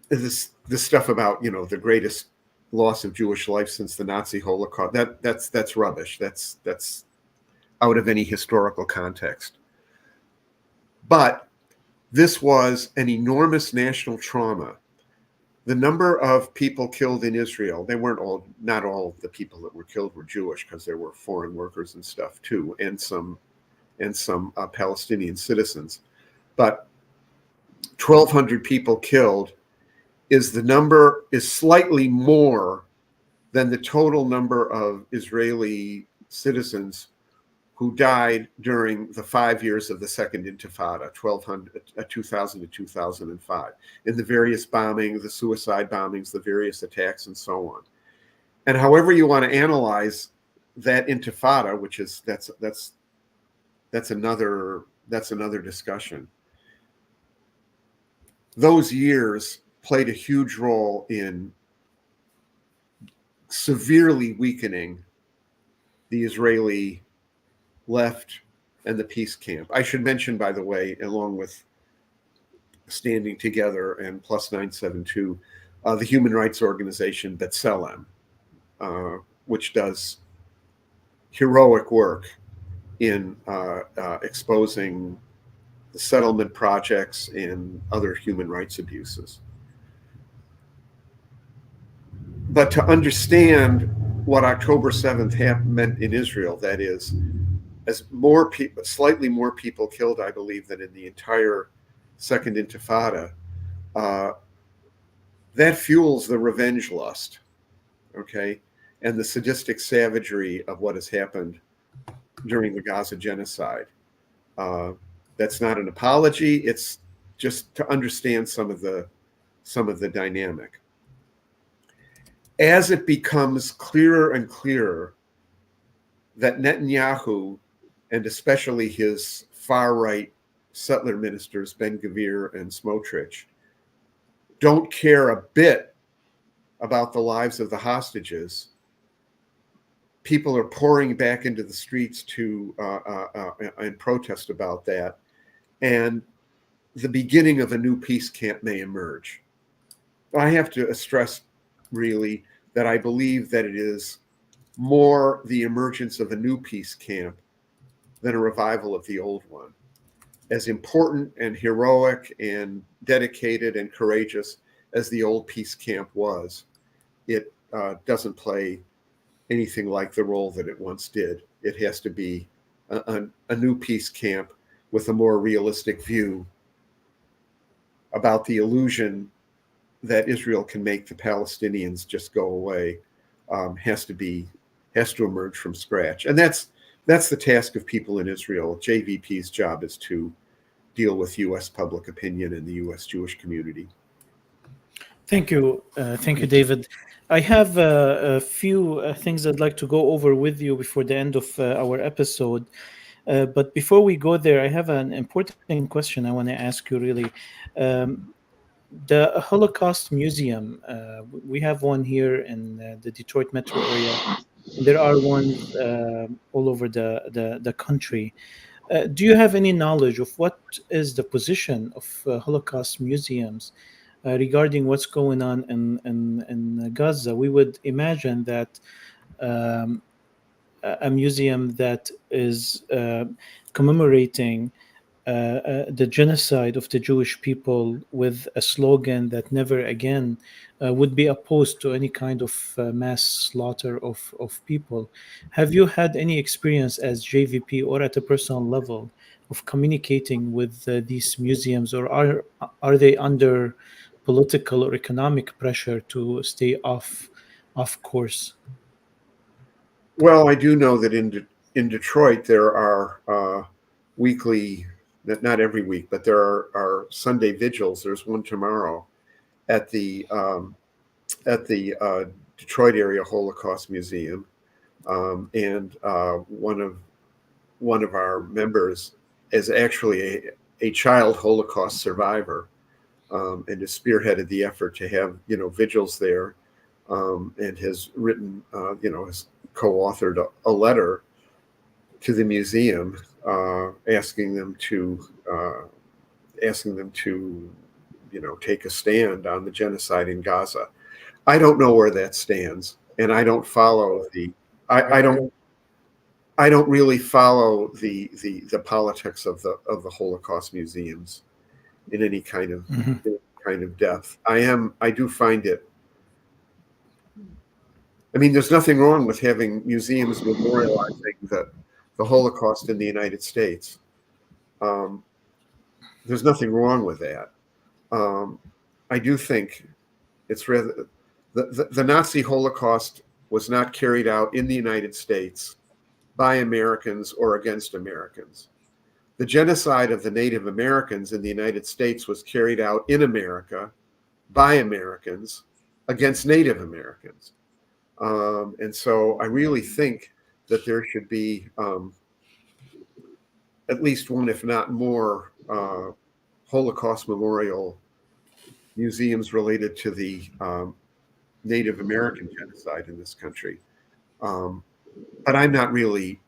this stuff about the greatest loss of Jewish life since the Nazi Holocaust, that's rubbish. That's out of any historical context. But this was an enormous national trauma. The number of people killed in Israel, not all of the people that were killed were Jewish, because there were foreign workers and stuff too, and some Palestinian citizens. But 1,200 people killed is slightly more than the total number of Israeli citizens who died during the 5 years of the Second Intifada, 2000 to 2005, in the various bombings, the suicide bombings, the various attacks, and so on. And however you want to analyze that Intifada, which is that's another discussion. Those years played a huge role in severely weakening the Israeli left and the peace camp. I should mention, by the way, along with Standing Together and Plus 972, the human rights organization B'Tselem, which does heroic work in exposing the settlement projects and other human rights abuses. But to understand what October 7th meant in Israel, that is, as slightly more people killed, I believe, than in the entire Second Intifada, that fuels the revenge lust, okay, and the sadistic savagery of what has happened during the Gaza genocide. That's not an apology. It's just to understand some of the dynamic. As it becomes clearer and clearer that Netanyahu, and especially his far-right settler ministers, Ben-Gvir and Smotrich, don't care a bit about the lives of the hostages, people are pouring back into the streets to and protest about that, and the beginning of a new peace camp may emerge. I have to stress, really, that I believe that it is more the emergence of a new peace camp than a revival of the old one. As important and heroic and dedicated and courageous as the old peace camp was, it doesn't play anything like the role that it once did. It has to be a new peace camp with a more realistic view about the illusion that Israel can make the Palestinians just go away. Has to emerge from scratch. And that's the task of people in Israel. JVP's job is to deal with U.S. public opinion and the U.S. Jewish community. Thank you, David. I have a few things I'd like to go over with you before the end of our episode. But before we go there, I have an important question I want to ask you, really. The Holocaust Museum, we have one here in the Detroit metro area. There are ones all over the country. Do you have any knowledge of what is the position of Holocaust museums regarding what's going on in Gaza? We would imagine that a museum that is commemorating the genocide of the Jewish people with a slogan that never again would be opposed to any kind of mass slaughter of people. Have you had any experience as JVP or at a personal level of communicating with these museums, or are they under political or economic pressure to stay off course? Well, I do know that in Detroit there are weekly, not every week, but there are Sunday vigils. There's one tomorrow at the Detroit Area Holocaust Museum, and one of our members is actually a child Holocaust survivor, and has spearheaded the effort to have vigils there, and has written has co-authored a letter to the museum asking them to take a stand on the genocide in Gaza. I don't know where that stands, and I don't follow I don't really follow the politics of the Holocaust museums in any kind of depth. I do find it. I mean, there's nothing wrong with having museums memorializing the Holocaust in the United States. There's nothing wrong with that. I do think it's rather the Nazi Holocaust was not carried out in the United States by Americans or against Americans. The genocide of the Native Americans in the United States was carried out in America by Americans against Native Americans. And so I really think that there should be at least one, if not more, Holocaust memorial museums related to the Native American genocide in this country. But I'm not really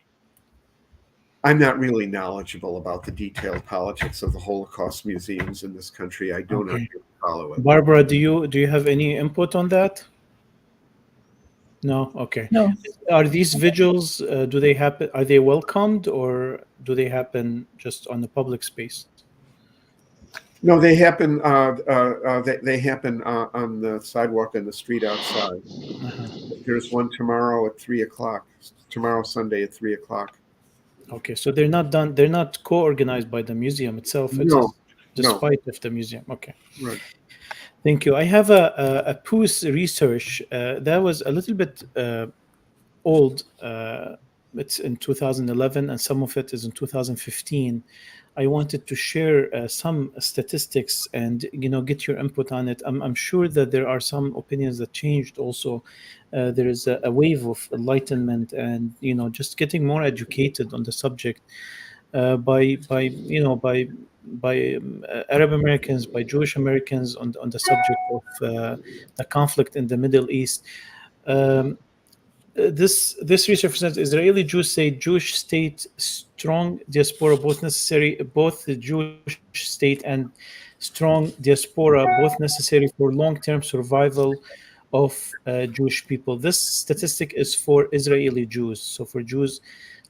knowledgeable about the detailed politics of the Holocaust museums in this country. I do not really follow it. Barbara, do you have any input on that? No. Okay. No. Are these vigils? Do they happen? Are they welcomed, or do they happen just on the public space? No, they happen. They happen on the sidewalk and the street outside. There's one tomorrow at 3:00. Tomorrow, Sunday at 3:00. Okay, so they're not done. They're not co-organized by the museum itself. It's despite of the museum. Okay. Right. Thank you. I have a Poos research that was a little bit old. It's in 2011, and some of it is in 2015. I wanted to share some statistics and get your input on it. I'm sure that there are some opinions that changed. Also, there is a wave of enlightenment and just getting more educated on the subject by Arab Americans, by Jewish Americans on the subject of the conflict in the Middle East. This research says Israeli Jews say Jewish state strong diaspora both the Jewish state and strong diaspora both necessary for long-term survival of Jewish people. This statistic is for Israeli Jews. So for Jews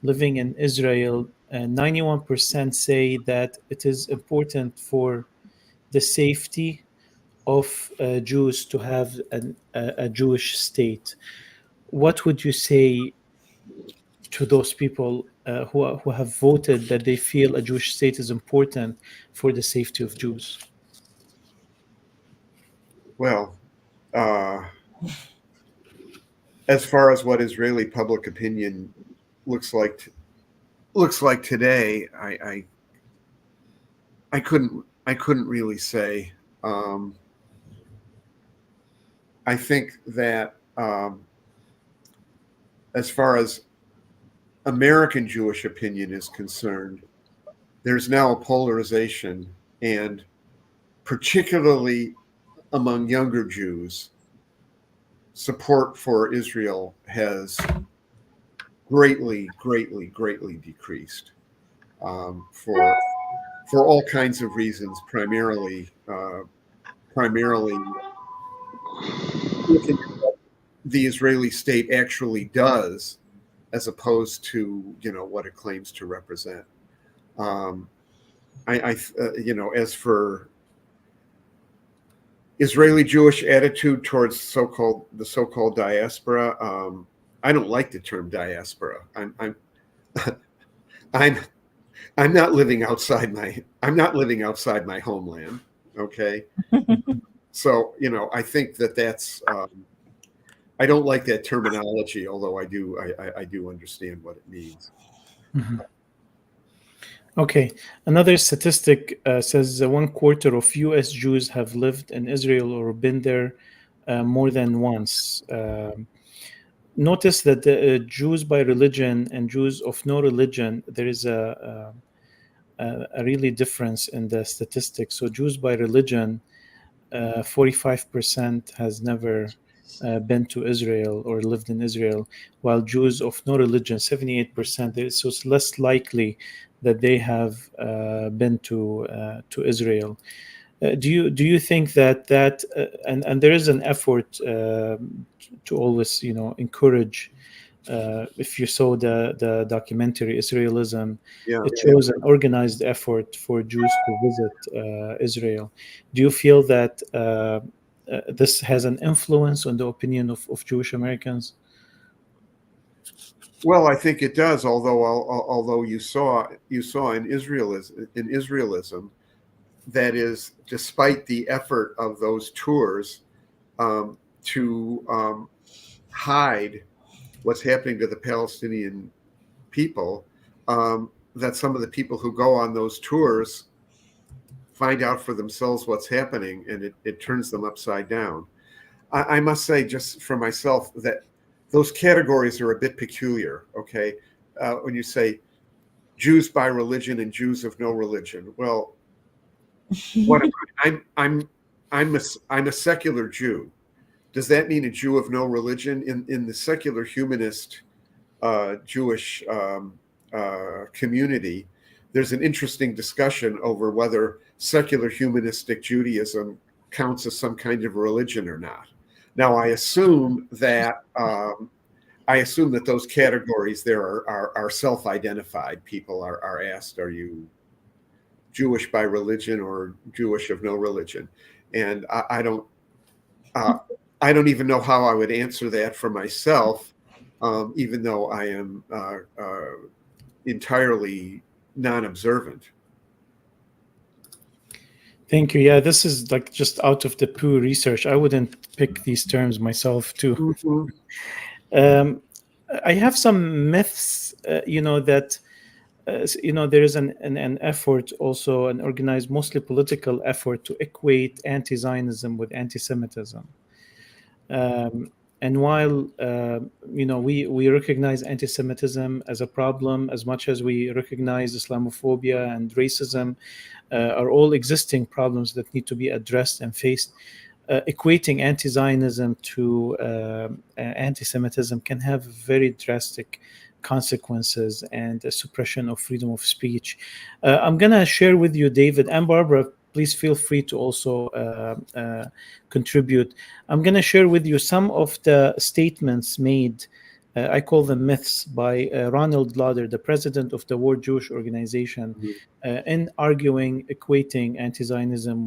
living in Israel, 91% say that it is important for the safety of Jews to have a Jewish state. What would you say to those people who have voted that they feel a Jewish state is important for the safety of Jews? Well, as far as what Israeli public opinion looks like today, I couldn't really say. I think that as far as American Jewish opinion is concerned, there's now a polarization, and particularly among younger Jews, support for Israel has greatly decreased for all kinds of reasons, primarily looking at what the Israeli state actually does, as opposed to what it claims to represent. As for Israeli Jewish attitude towards the so-called diaspora, I don't like the term diaspora. I'm not living outside my homeland. Okay. So, I think that's I don't like that terminology, although I do understand what it means. Mm-hmm. Okay. Another statistic says 1/4 of U.S. Jews have lived in Israel or been there more than once. Notice that the Jews by religion and Jews of no religion, there is a really difference in the statistics. So Jews by religion, 45% has never been to Israel or lived in Israel, while Jews of no religion, 78%. So it's less likely that they have been to Israel. Do you think that and there is an effort to always encourage. If you saw the documentary Israelism, Yeah. it shows an organized effort for Jews to visit Israel. Do you feel that this has an influence on the opinion of Jewish Americans? Well, I think it does. Although you saw in Israelism, that is, despite the effort of those tours to hide what's happening to the Palestinian people, that some of the people who go on those tours find out for themselves what's happening, and it turns them upside down. I must say, just for myself, that those categories are a bit peculiar. Okay, when you say Jews by religion and Jews of no religion, well, what I'm a secular Jew. Does that mean a Jew of no religion? In the secular humanist Jewish community, there's an interesting discussion over whether secular humanistic Judaism counts as some kind of religion or not. Now, I assume that those categories there are self-identified. People are asked, "Are you Jewish by religion or Jewish of no religion?" And I don't even know how I would answer that for myself, even though I am entirely non-observant. Thank you. Yeah, this is like just out of the pure research. I wouldn't pick these terms myself too. Mm-hmm. I have some myths, that there is an effort, also an organized, mostly political effort, to equate anti-Zionism with anti-Semitism. And while we recognize anti-Semitism as a problem, as much as we recognize Islamophobia and racism are all existing problems that need to be addressed and faced, equating anti-Zionism to anti-Semitism can have very drastic consequences and a suppression of freedom of speech. I'm going to share with you, David and Barbara. Please feel free to also contribute. I'm going to share with you some of the statements made, I call them myths, by Ronald Lauder, the president of the World Jewish Organization, in arguing, equating anti-Zionism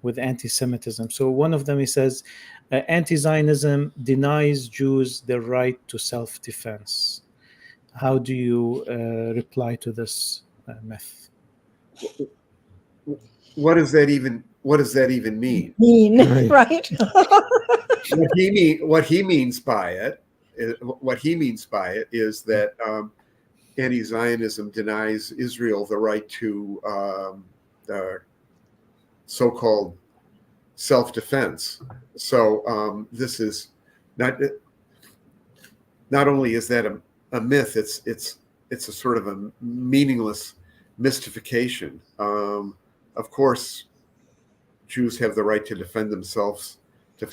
with anti-Semitism. So one of them, he says, anti-Zionism denies Jews their right to self-defense. How do you reply to this myth? What does that even mean? Right. What he means by it is that anti-Zionism denies Israel the right to so-called self-defense. So this is not only is that a myth, it's a sort of a meaningless mystification. Of course, Jews have the right to defend themselves if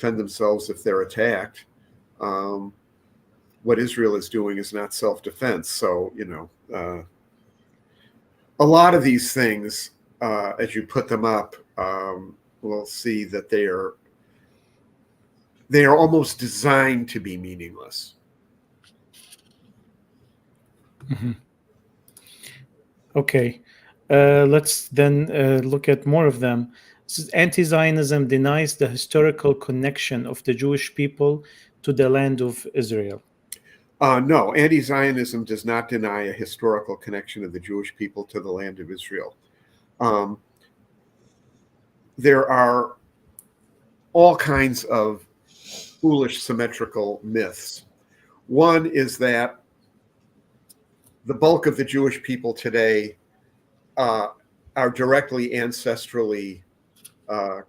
they're attacked. What Israel is doing is not self-defense. So, a lot of these things, as you put them up, we'll see that they are almost designed to be meaningless. Mm-hmm. Okay. Let's then look at more of them. Anti-Zionism denies the historical connection of the Jewish people to the land of Israel. No, anti-Zionism does not deny a historical connection of the Jewish people to the land of Israel. There are all kinds of foolish symmetrical myths. One is that the bulk of the Jewish people today are directly ancestrally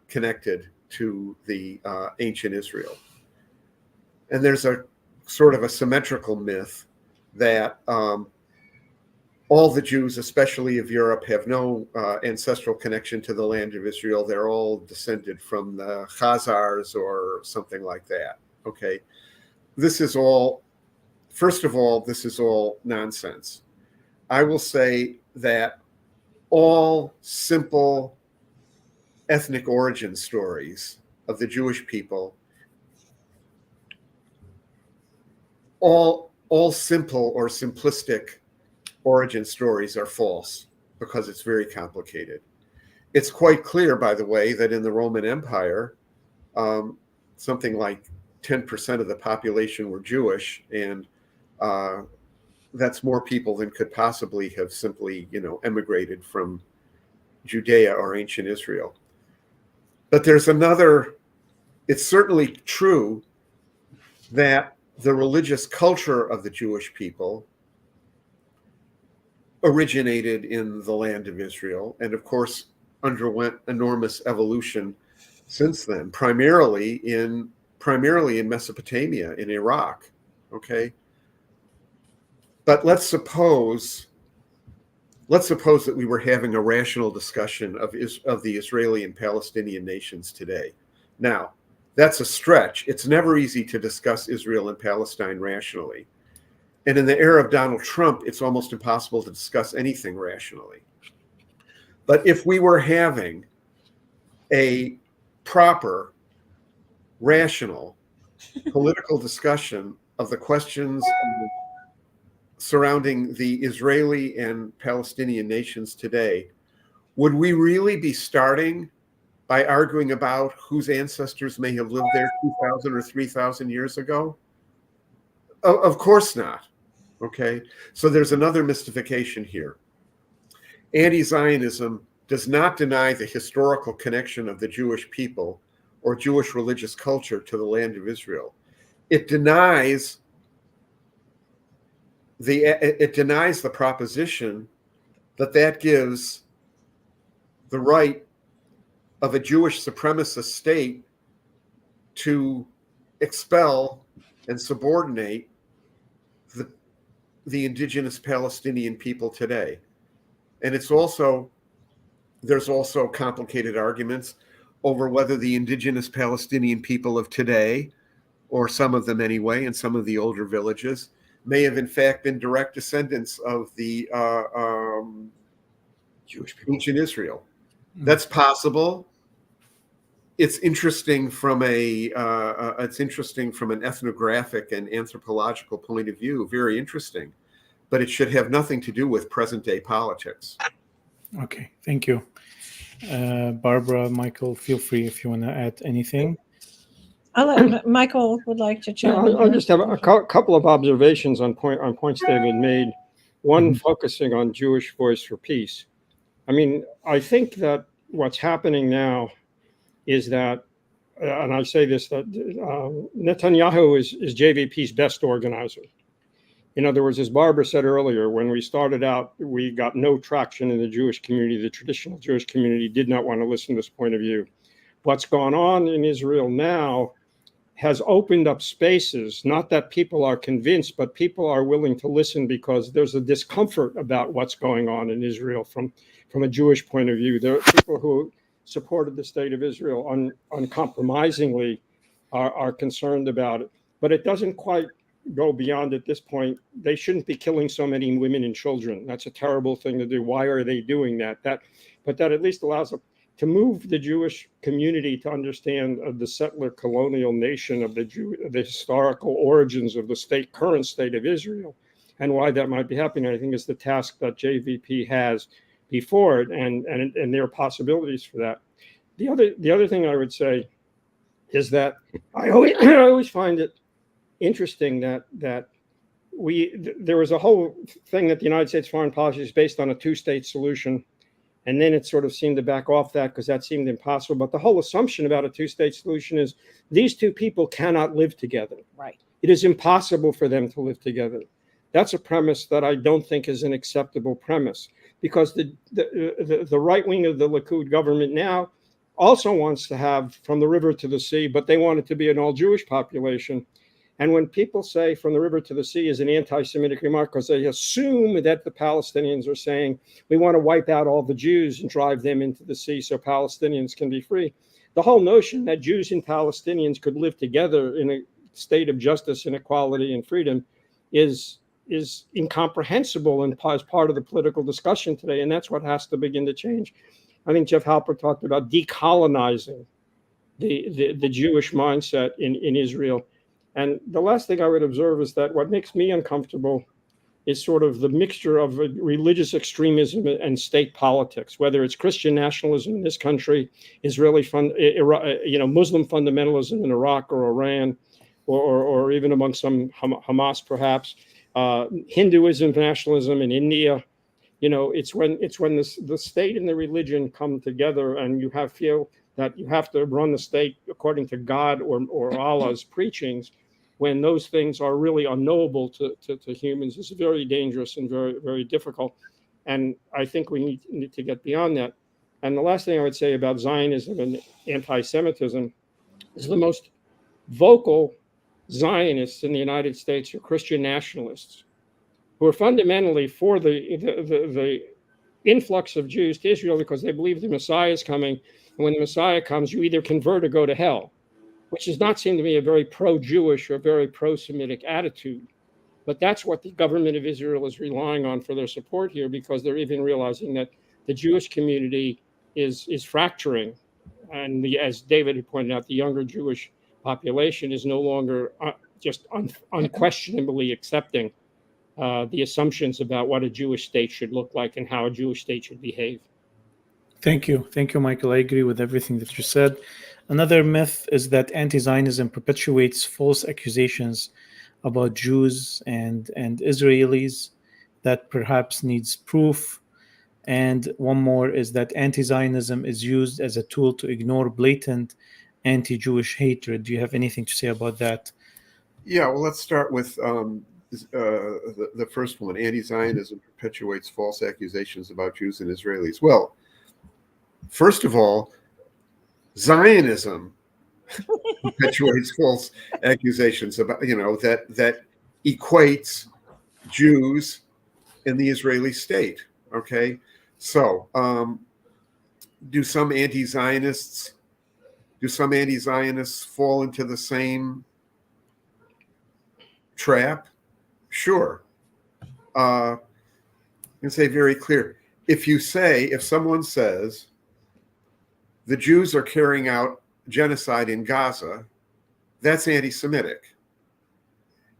connected to the ancient Israel. And there's a sort of a symmetrical myth that all the Jews, especially of Europe, have no ancestral connection to the land of Israel. They're all descended from the Khazars or something like that. Okay. This is all, first of all, this is all nonsense. I will say that all simple ethnic origin stories of the Jewish people, all simple or simplistic origin stories are false because it's very complicated. It's quite clear, by the way, that in the Roman Empire, something like 10% of the population were Jewish, and that's more people than could possibly have simply, emigrated from Judea or ancient Israel. But it's certainly true that the religious culture of the Jewish people originated in the land of Israel, and of course underwent enormous evolution since then, primarily in Mesopotamia, in Iraq. Okay, but let's suppose that we were having a rational discussion of the Israeli and Palestinian nations today. Now, that's a stretch. It's never easy to discuss Israel and Palestine rationally. And in the era of Donald Trump, it's almost impossible to discuss anything rationally. But if we were having a proper, rational, political discussion of the questions surrounding the Israeli and Palestinian nations today, would we really be starting by arguing about whose ancestors may have lived there 2,000 or 3,000 years ago? Of course not. Okay, so there's another mystification here. Anti-Zionism does not deny the historical connection of the Jewish people or Jewish religious culture to the land of Israel. It denies the proposition that gives the right of a Jewish supremacist state to expel and subordinate the indigenous Palestinian people today. And there's also complicated arguments over whether the indigenous Palestinian people of today, or some of them anyway, in some of the older villages, may have in fact been direct descendants of the Jewish people, ancient Israel. That's possible. It's interesting from an ethnographic and anthropological point of view. Very interesting, but it should have nothing to do with present day politics. Okay, thank you, Barbara. Michael, feel free if you want to add anything. I'll let Michael would like to chime in. I'll just have a couple of observations on points David made. One focusing on Jewish Voice for Peace. I mean, I think that what's happening now is that, and I say this, that Netanyahu is JVP's best organizer. In other words, as Barbara said earlier, when we started out, we got no traction in the Jewish community. The traditional Jewish community did not want to listen to this point of view. What's gone on in Israel now has opened up spaces, not that people are convinced, but people are willing to listen because there's a discomfort about what's going on in Israel from a Jewish point of view. There are people who supported the state of Israel uncompromisingly are concerned about it, but it doesn't quite go beyond at this point. They shouldn't be killing so many women and children. That's a terrible thing to do. Why are they doing that? But that at least allows them to move the Jewish community to understand the settler colonial nation of the historical origins of the current state of Israel, and why that might be happening. I think is the task that JVP has before it, and there are possibilities for that. The other thing I would say is that I always find it interesting that there was a whole thing that the United States foreign policy is based on a two-state solution. And then it sort of seemed to back off that because that seemed impossible. But the whole assumption about a two-state solution is these two people cannot live together. Right. It is impossible for them to live together. That's a premise that I don't think is an acceptable premise, because the right wing of the Likud government now also wants to have from the river to the sea, but they want it to be an all-Jewish population. And when people say from the river to the sea is an anti-Semitic remark, because they assume that the Palestinians are saying, we want to wipe out all the Jews and drive them into the sea so Palestinians can be free. The whole notion that Jews and Palestinians could live together in a state of justice and equality and freedom is incomprehensible and as part of the political discussion today. And that's what has to begin to change. I think Jeff Halper talked about decolonizing the Jewish mindset in Israel. And the last thing I would observe is that what makes me uncomfortable is sort of the mixture of religious extremism and state politics, whether it's Christian nationalism in this country, Muslim fundamentalism in Iraq or Iran, or even among some Hamas perhaps, Hinduism nationalism in India. It's when the state and the religion come together, and you feel that you have to run the state according to God or Allah's preachings, when those things are really unknowable to humans. It's very dangerous and very, very difficult. And I think we need to get beyond that. And the last thing I would say about Zionism and anti-Semitism is the most vocal Zionists in the United States are Christian nationalists, who are fundamentally for the influx of Jews to Israel because they believe the Messiah is coming. And when the Messiah comes, you either convert or go to hell, which does not seem to me a very pro-Jewish or very pro-Semitic attitude. But that's what the government of Israel is relying on for their support here, because they're even realizing that the Jewish community is fracturing. And as David had pointed out, the younger Jewish population is no longer just unquestionably accepting the assumptions about what a Jewish state should look like and how a Jewish state should behave. Thank you, Michael. I agree with everything that you said. Another myth is that anti-Zionism perpetuates false accusations about Jews and Israelis that perhaps needs proof. And one more is that anti-Zionism is used as a tool to ignore blatant anti-Jewish hatred. Do you have anything to say about that? Yeah, well, let's start with the first one. Anti-Zionism perpetuates false accusations about Jews and Israelis. Well, first of all, Zionism perpetuates false accusations about, that equates Jews and the Israeli state. Okay, so do some anti-Zionists fall into the same trap? Sure. I can say very clear. If someone says the Jews are carrying out genocide in Gaza, that's anti-Semitic.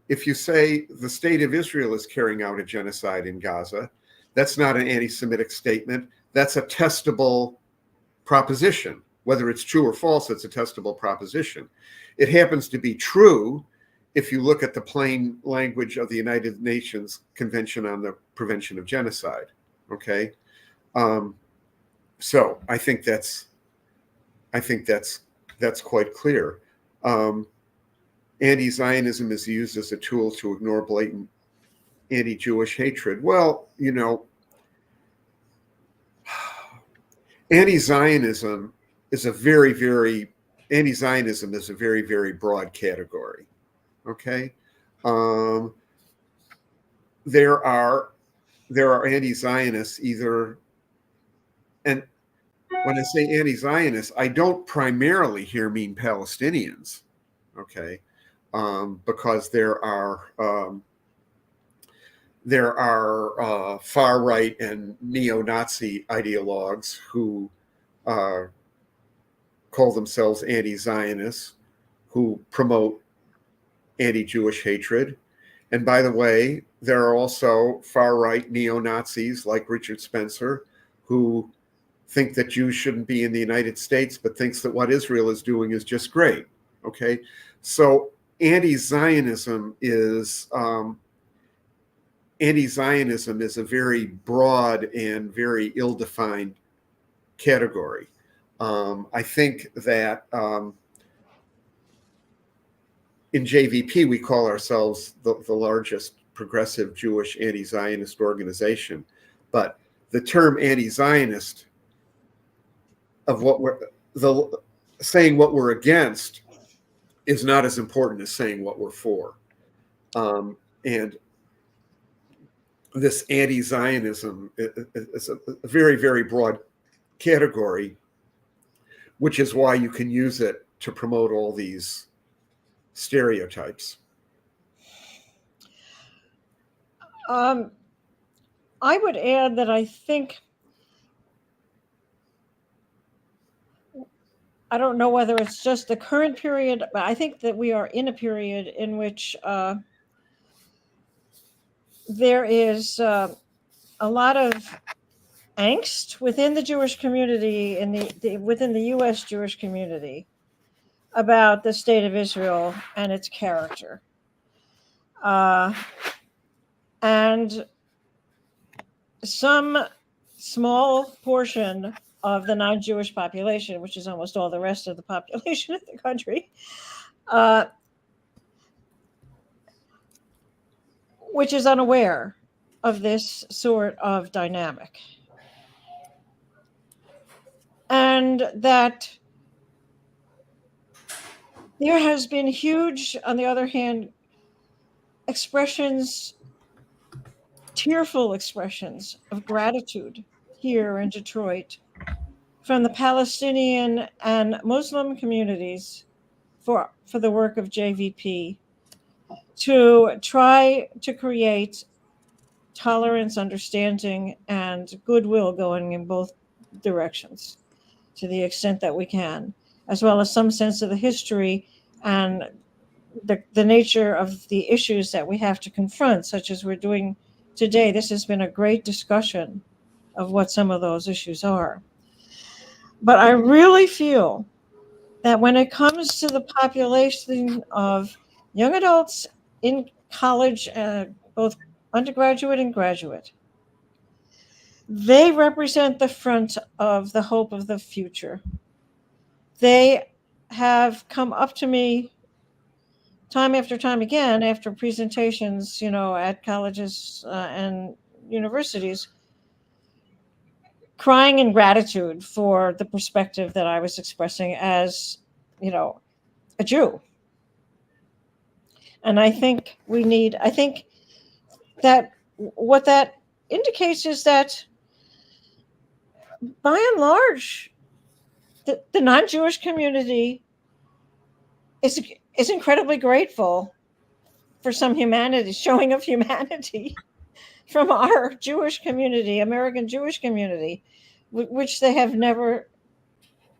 If you say the state of Israel is carrying out a genocide in Gaza, that's not an anti-Semitic statement. That's a testable proposition. Whether it's true or false, it's a testable proposition. It happens to be true if you look at the plain language of the United Nations Convention on the Prevention of Genocide. Okay, so I think that's quite clear. Anti-Zionism is used as a tool to ignore blatant anti-Jewish hatred. Well, anti-Zionism is a very, very broad category. Okay, there are anti-Zionists either, and when I say anti-Zionist, I don't primarily here mean Palestinians. Okay, because there are far right and neo-Nazi ideologues who call themselves anti-Zionists, who promote anti-Jewish hatred. And by the way, there are also far-right neo-Nazis like Richard Spencer, who think that Jews shouldn't be in the United States, but thinks that what Israel is doing is just great. Okay, so anti-Zionism is a very broad and very ill-defined category. I think that in JVP, we call ourselves the largest progressive Jewish anti-Zionist organization. But the term anti-Zionist of saying what we're against is not as important as saying what we're for. And this anti-Zionism is a very, very broad category, which is why you can use it to promote all these stereotypes. I would add that I think I don't know whether it's just the current period, but I think that we are in a period in which there is a lot of angst within the Jewish community and within the U.S. Jewish community about the state of Israel and its character. And some small portion of the non-Jewish population, which is almost all the rest of the population of the country, which is unaware of this sort of dynamic. And that there has been huge, on the other hand, tearful expressions of gratitude here in Detroit from the Palestinian and Muslim communities for the work of JVP to try to create tolerance, understanding, and goodwill going in both directions to the extent that we can, as well as some sense of the history and the nature of the issues that we have to confront, such as we're doing today. This has been a great discussion of what some of those issues are. But I really feel that when it comes to the population of young adults in college, both undergraduate and graduate, they represent the front of the hope of the future. They have come up to me time after time again after presentations, at colleges and universities, crying in gratitude for the perspective that I was expressing as, a Jew. And I think that what that indicates is that by and large, the non-Jewish community is incredibly grateful for some humanity, showing of humanity from our Jewish community, American Jewish community, which they have never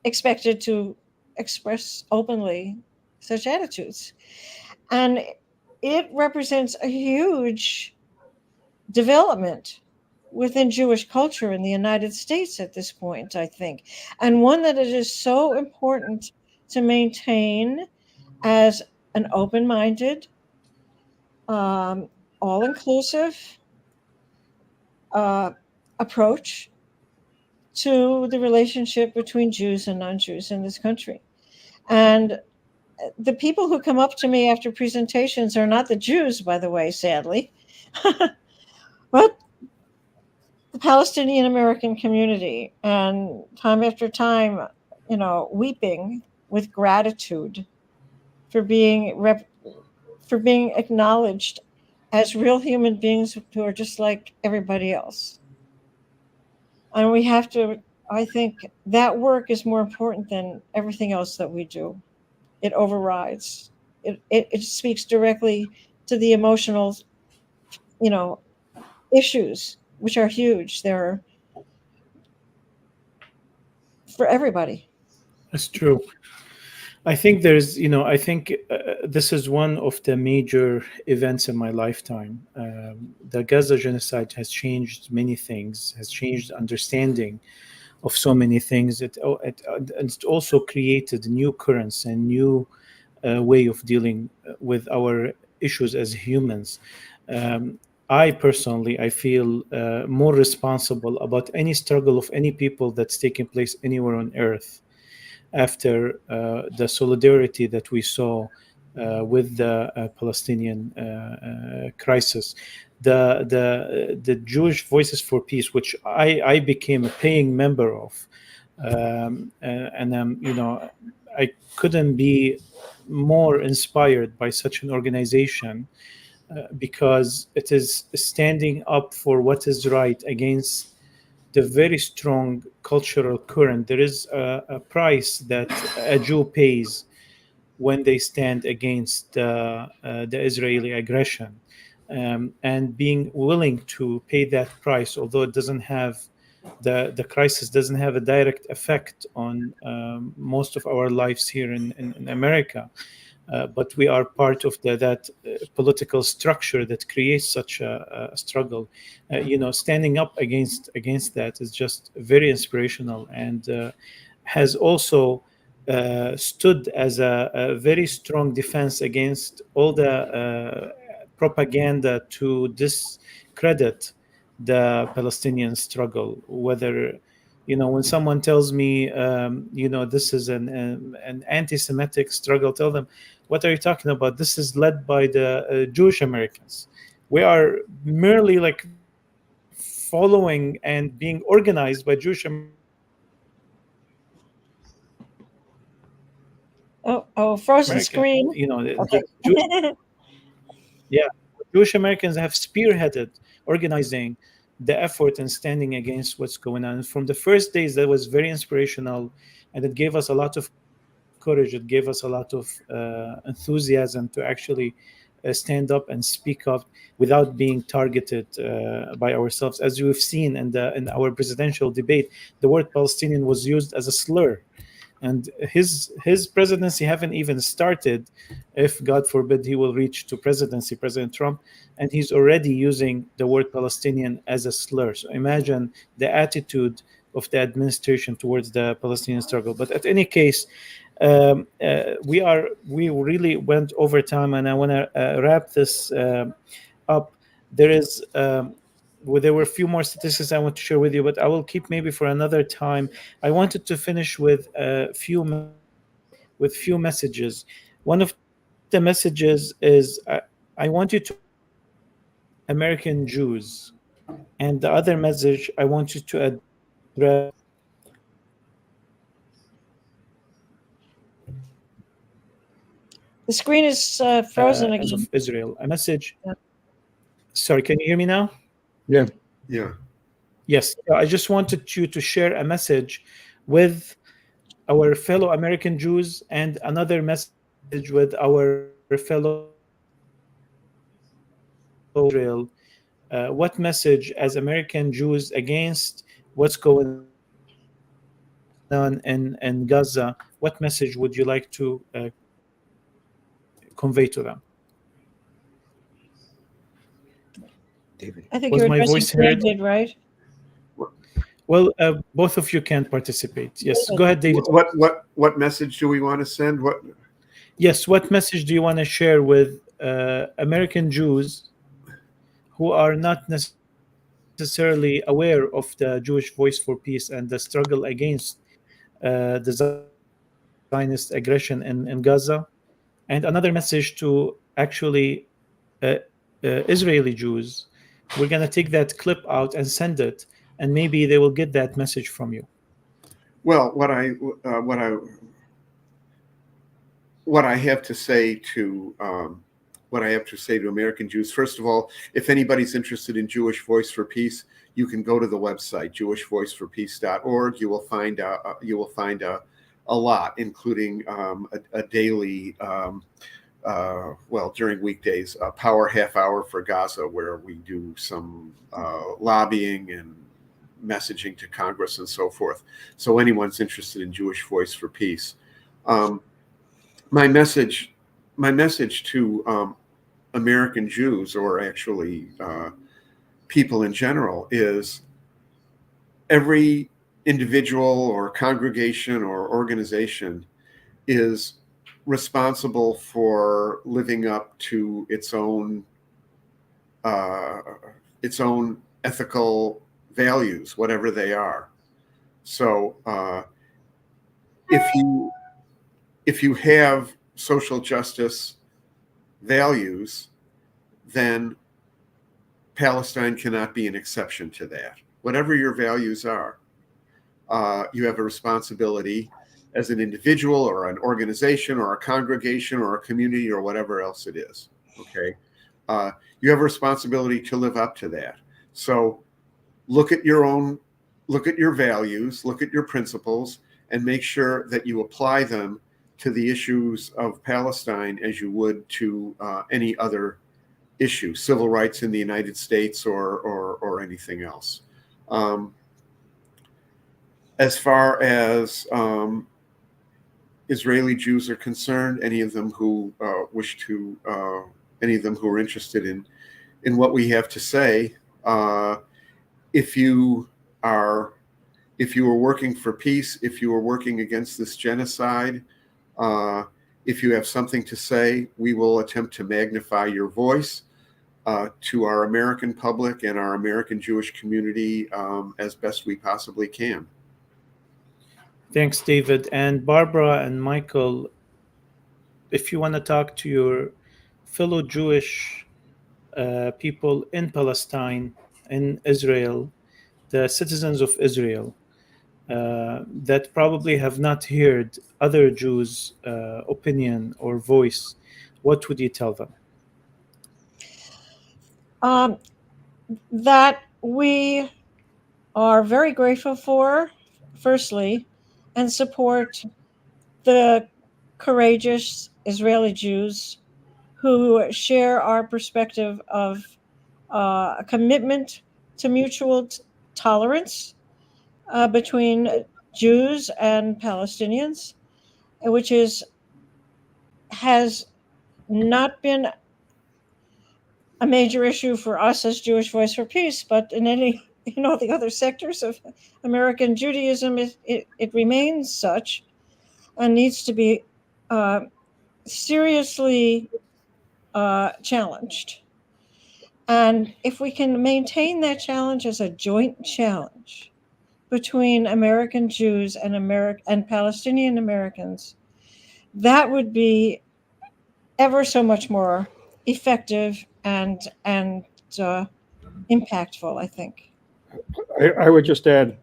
expected to express openly such attitudes. And it represents a huge development within Jewish culture in the United States at this point, I think, and one that it is so important to maintain as an open-minded, all-inclusive approach to the relationship between Jews and non-Jews in this country. And the people who come up to me after presentations are not the Jews, by the way, sadly, but the Palestinian American community, and time after time, weeping with gratitude for being acknowledged as real human beings who are just like everybody else. And we have to, I think that work is more important than everything else that we do. It overrides. It speaks directly to the emotional, issues, which are huge. They're for everybody. That's true. I think this is one of the major events in my lifetime. The Gaza genocide has changed many things, has changed understanding of so many things. It also created new currents and new way of dealing with our issues as humans. I feel more responsible about any struggle of any people that's taking place anywhere on earth after the solidarity that we saw with the Palestinian crisis. The Jewish Voices for Peace, which I became a paying member of, I couldn't be more inspired by such an organization because it is standing up for what is right against the very strong cultural current. There is a price that a Jew pays when they stand against the Israeli aggression, and being willing to pay that price, although it doesn't have the crisis doesn't have a direct effect on most of our lives here in America. But we are part of that political structure that creates such a struggle. Standing up against that is just very inspirational, and has also stood as a very strong defense against all the propaganda to discredit the Palestinian struggle. Whether when someone tells me, this is an anti-Semitic struggle, tell them, what are you talking about? This is led by the Jewish Americans. We are merely like following and being organized by Jewish Oh, frozen Americans. screen. The Jewish Americans have spearheaded organizing the effort and standing against what's going on. And from the first days, that was very inspirational, and it gave us a lot of courage. It gave us a lot of enthusiasm to actually stand up and speak up without being targeted by ourselves. As you've seen in our presidential debate, the word Palestinian was used as a slur. And his presidency haven't even started, if God forbid he will reach to presidency, President Trump, and he's already using the word Palestinian as a slur. So imagine the attitude of the administration towards the Palestinian struggle. But at any case, we really went over time, and I want to wrap this up. There were a few more statistics I want to share with you, but I will keep maybe for another time. I wanted to finish with a few messages. One of the messages is I want you to American Jews, and the other message I want you to address The screen is frozen as again. of Israel. A message. Yeah. Sorry, can you hear me now? Yeah. Yeah. Yes, I just wanted you to share a message with our fellow American Jews, and another message with our fellow Israel. What message, as American Jews, against what's going on in Gaza, what message would you like to convey to them? David. I think Was you're my addressing voice heard? David, right? Well, both of you can participate. Yes, go ahead, David. What message do we want to send? Yes, what message do you want to share with American Jews who are not necessarily aware of the Jewish Voice for Peace and the struggle against the Zionist aggression in Gaza? And another message to actually Israeli Jews. We're going to take that clip out and send it, and maybe they will get that message from you. Well, what I have to say to American Jews, first of all, if anybody's interested in Jewish Voice for Peace, you can go to the website jewishvoiceforpeace.org. You will find a lot, including a daily, during weekdays, a power half hour for Gaza, where we do some lobbying and messaging to Congress and so forth. So anyone's interested in Jewish Voice for Peace. My message to American Jews, or actually people in general, is every individual or congregation or organization is responsible for living up to its own ethical values, whatever they are. So if you have social justice values, then Palestine cannot be an exception to that. Whatever your values are, you have a responsibility as an individual or an organization or a congregation or a community or whatever else it is. Okay. You have a responsibility to live up to that. So look at your values, look at your principles, and make sure that you apply them to the issues of Palestine as you would to any other issue, civil rights in the United States or anything else. as far as Israeli Jews are concerned, any of them who wish to, any of them who are interested in what we have to say, if you are working for peace, if you are working against this genocide, if you have something to say, we will attempt to magnify your voice to our American public and our American Jewish community as best we possibly can. Thanks, David. And Barbara and Michael, if you want to talk to your fellow Jewish people in Palestine, in Israel, the citizens of Israel, that probably have not heard other Jews' opinion or voice, what would you tell them? That we are very grateful for, firstly, and support the courageous Israeli Jews who share our perspective of a commitment to mutual tolerance between Jews and Palestinians, which has not been a major issue for us as Jewish Voice for Peace, but in all the other sectors of American Judaism, it remains such and needs to be seriously challenged. And if we can maintain that challenge as a joint challenge between American Jews and Palestinian Americans, that would be ever so much more effective and impactful, I think. I would just add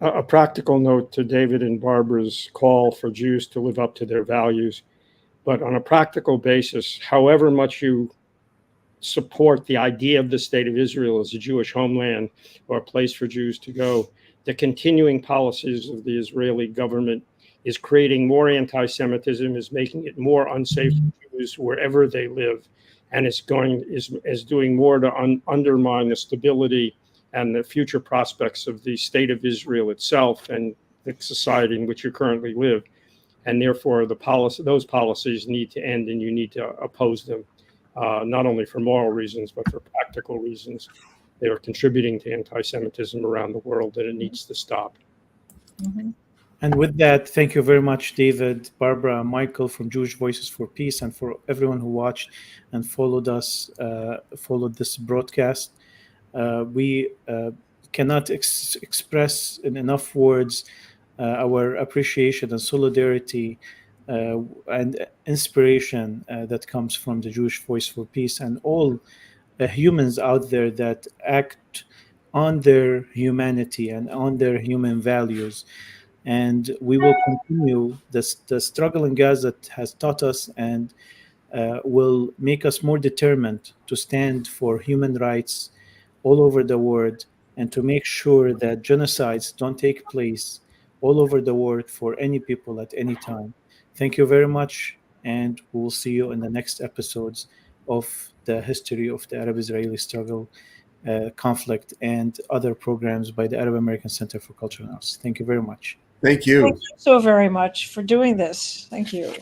a practical note to David and Barbara's call for Jews to live up to their values. But on a practical basis, however much you support the idea of the state of Israel as a Jewish homeland or a place for Jews to go, the continuing policies of the Israeli government is creating more anti-Semitism, is making it more unsafe for Jews wherever they live, and is doing more to undermine the stability and the future prospects of the state of Israel itself and the society in which you currently live. And therefore, those policies need to end, and you need to oppose them, not only for moral reasons, but for practical reasons. They are contributing to anti-Semitism around the world, and it needs to stop. Mm-hmm. And with that, thank you very much, David, Barbara, Michael from Jewish Voices for Peace, and for everyone who watched and followed this broadcast. We cannot express in enough words our appreciation and solidarity and inspiration that comes from the Jewish Voice for Peace and all humans out there that act on their humanity and on their human values. And we will continue the struggle in Gaza has taught us and will make us more determined to stand for human rights all over the world and to make sure that genocides don't take place all over the world for any people at any time. Thank you very much, and we'll see you in the next episodes of the history of the Arab-Israeli struggle, conflict, and other programs by the Arab American Center for Cultural Arts. Thank you very much. Thank you. Thank you so very much for doing this. Thank you.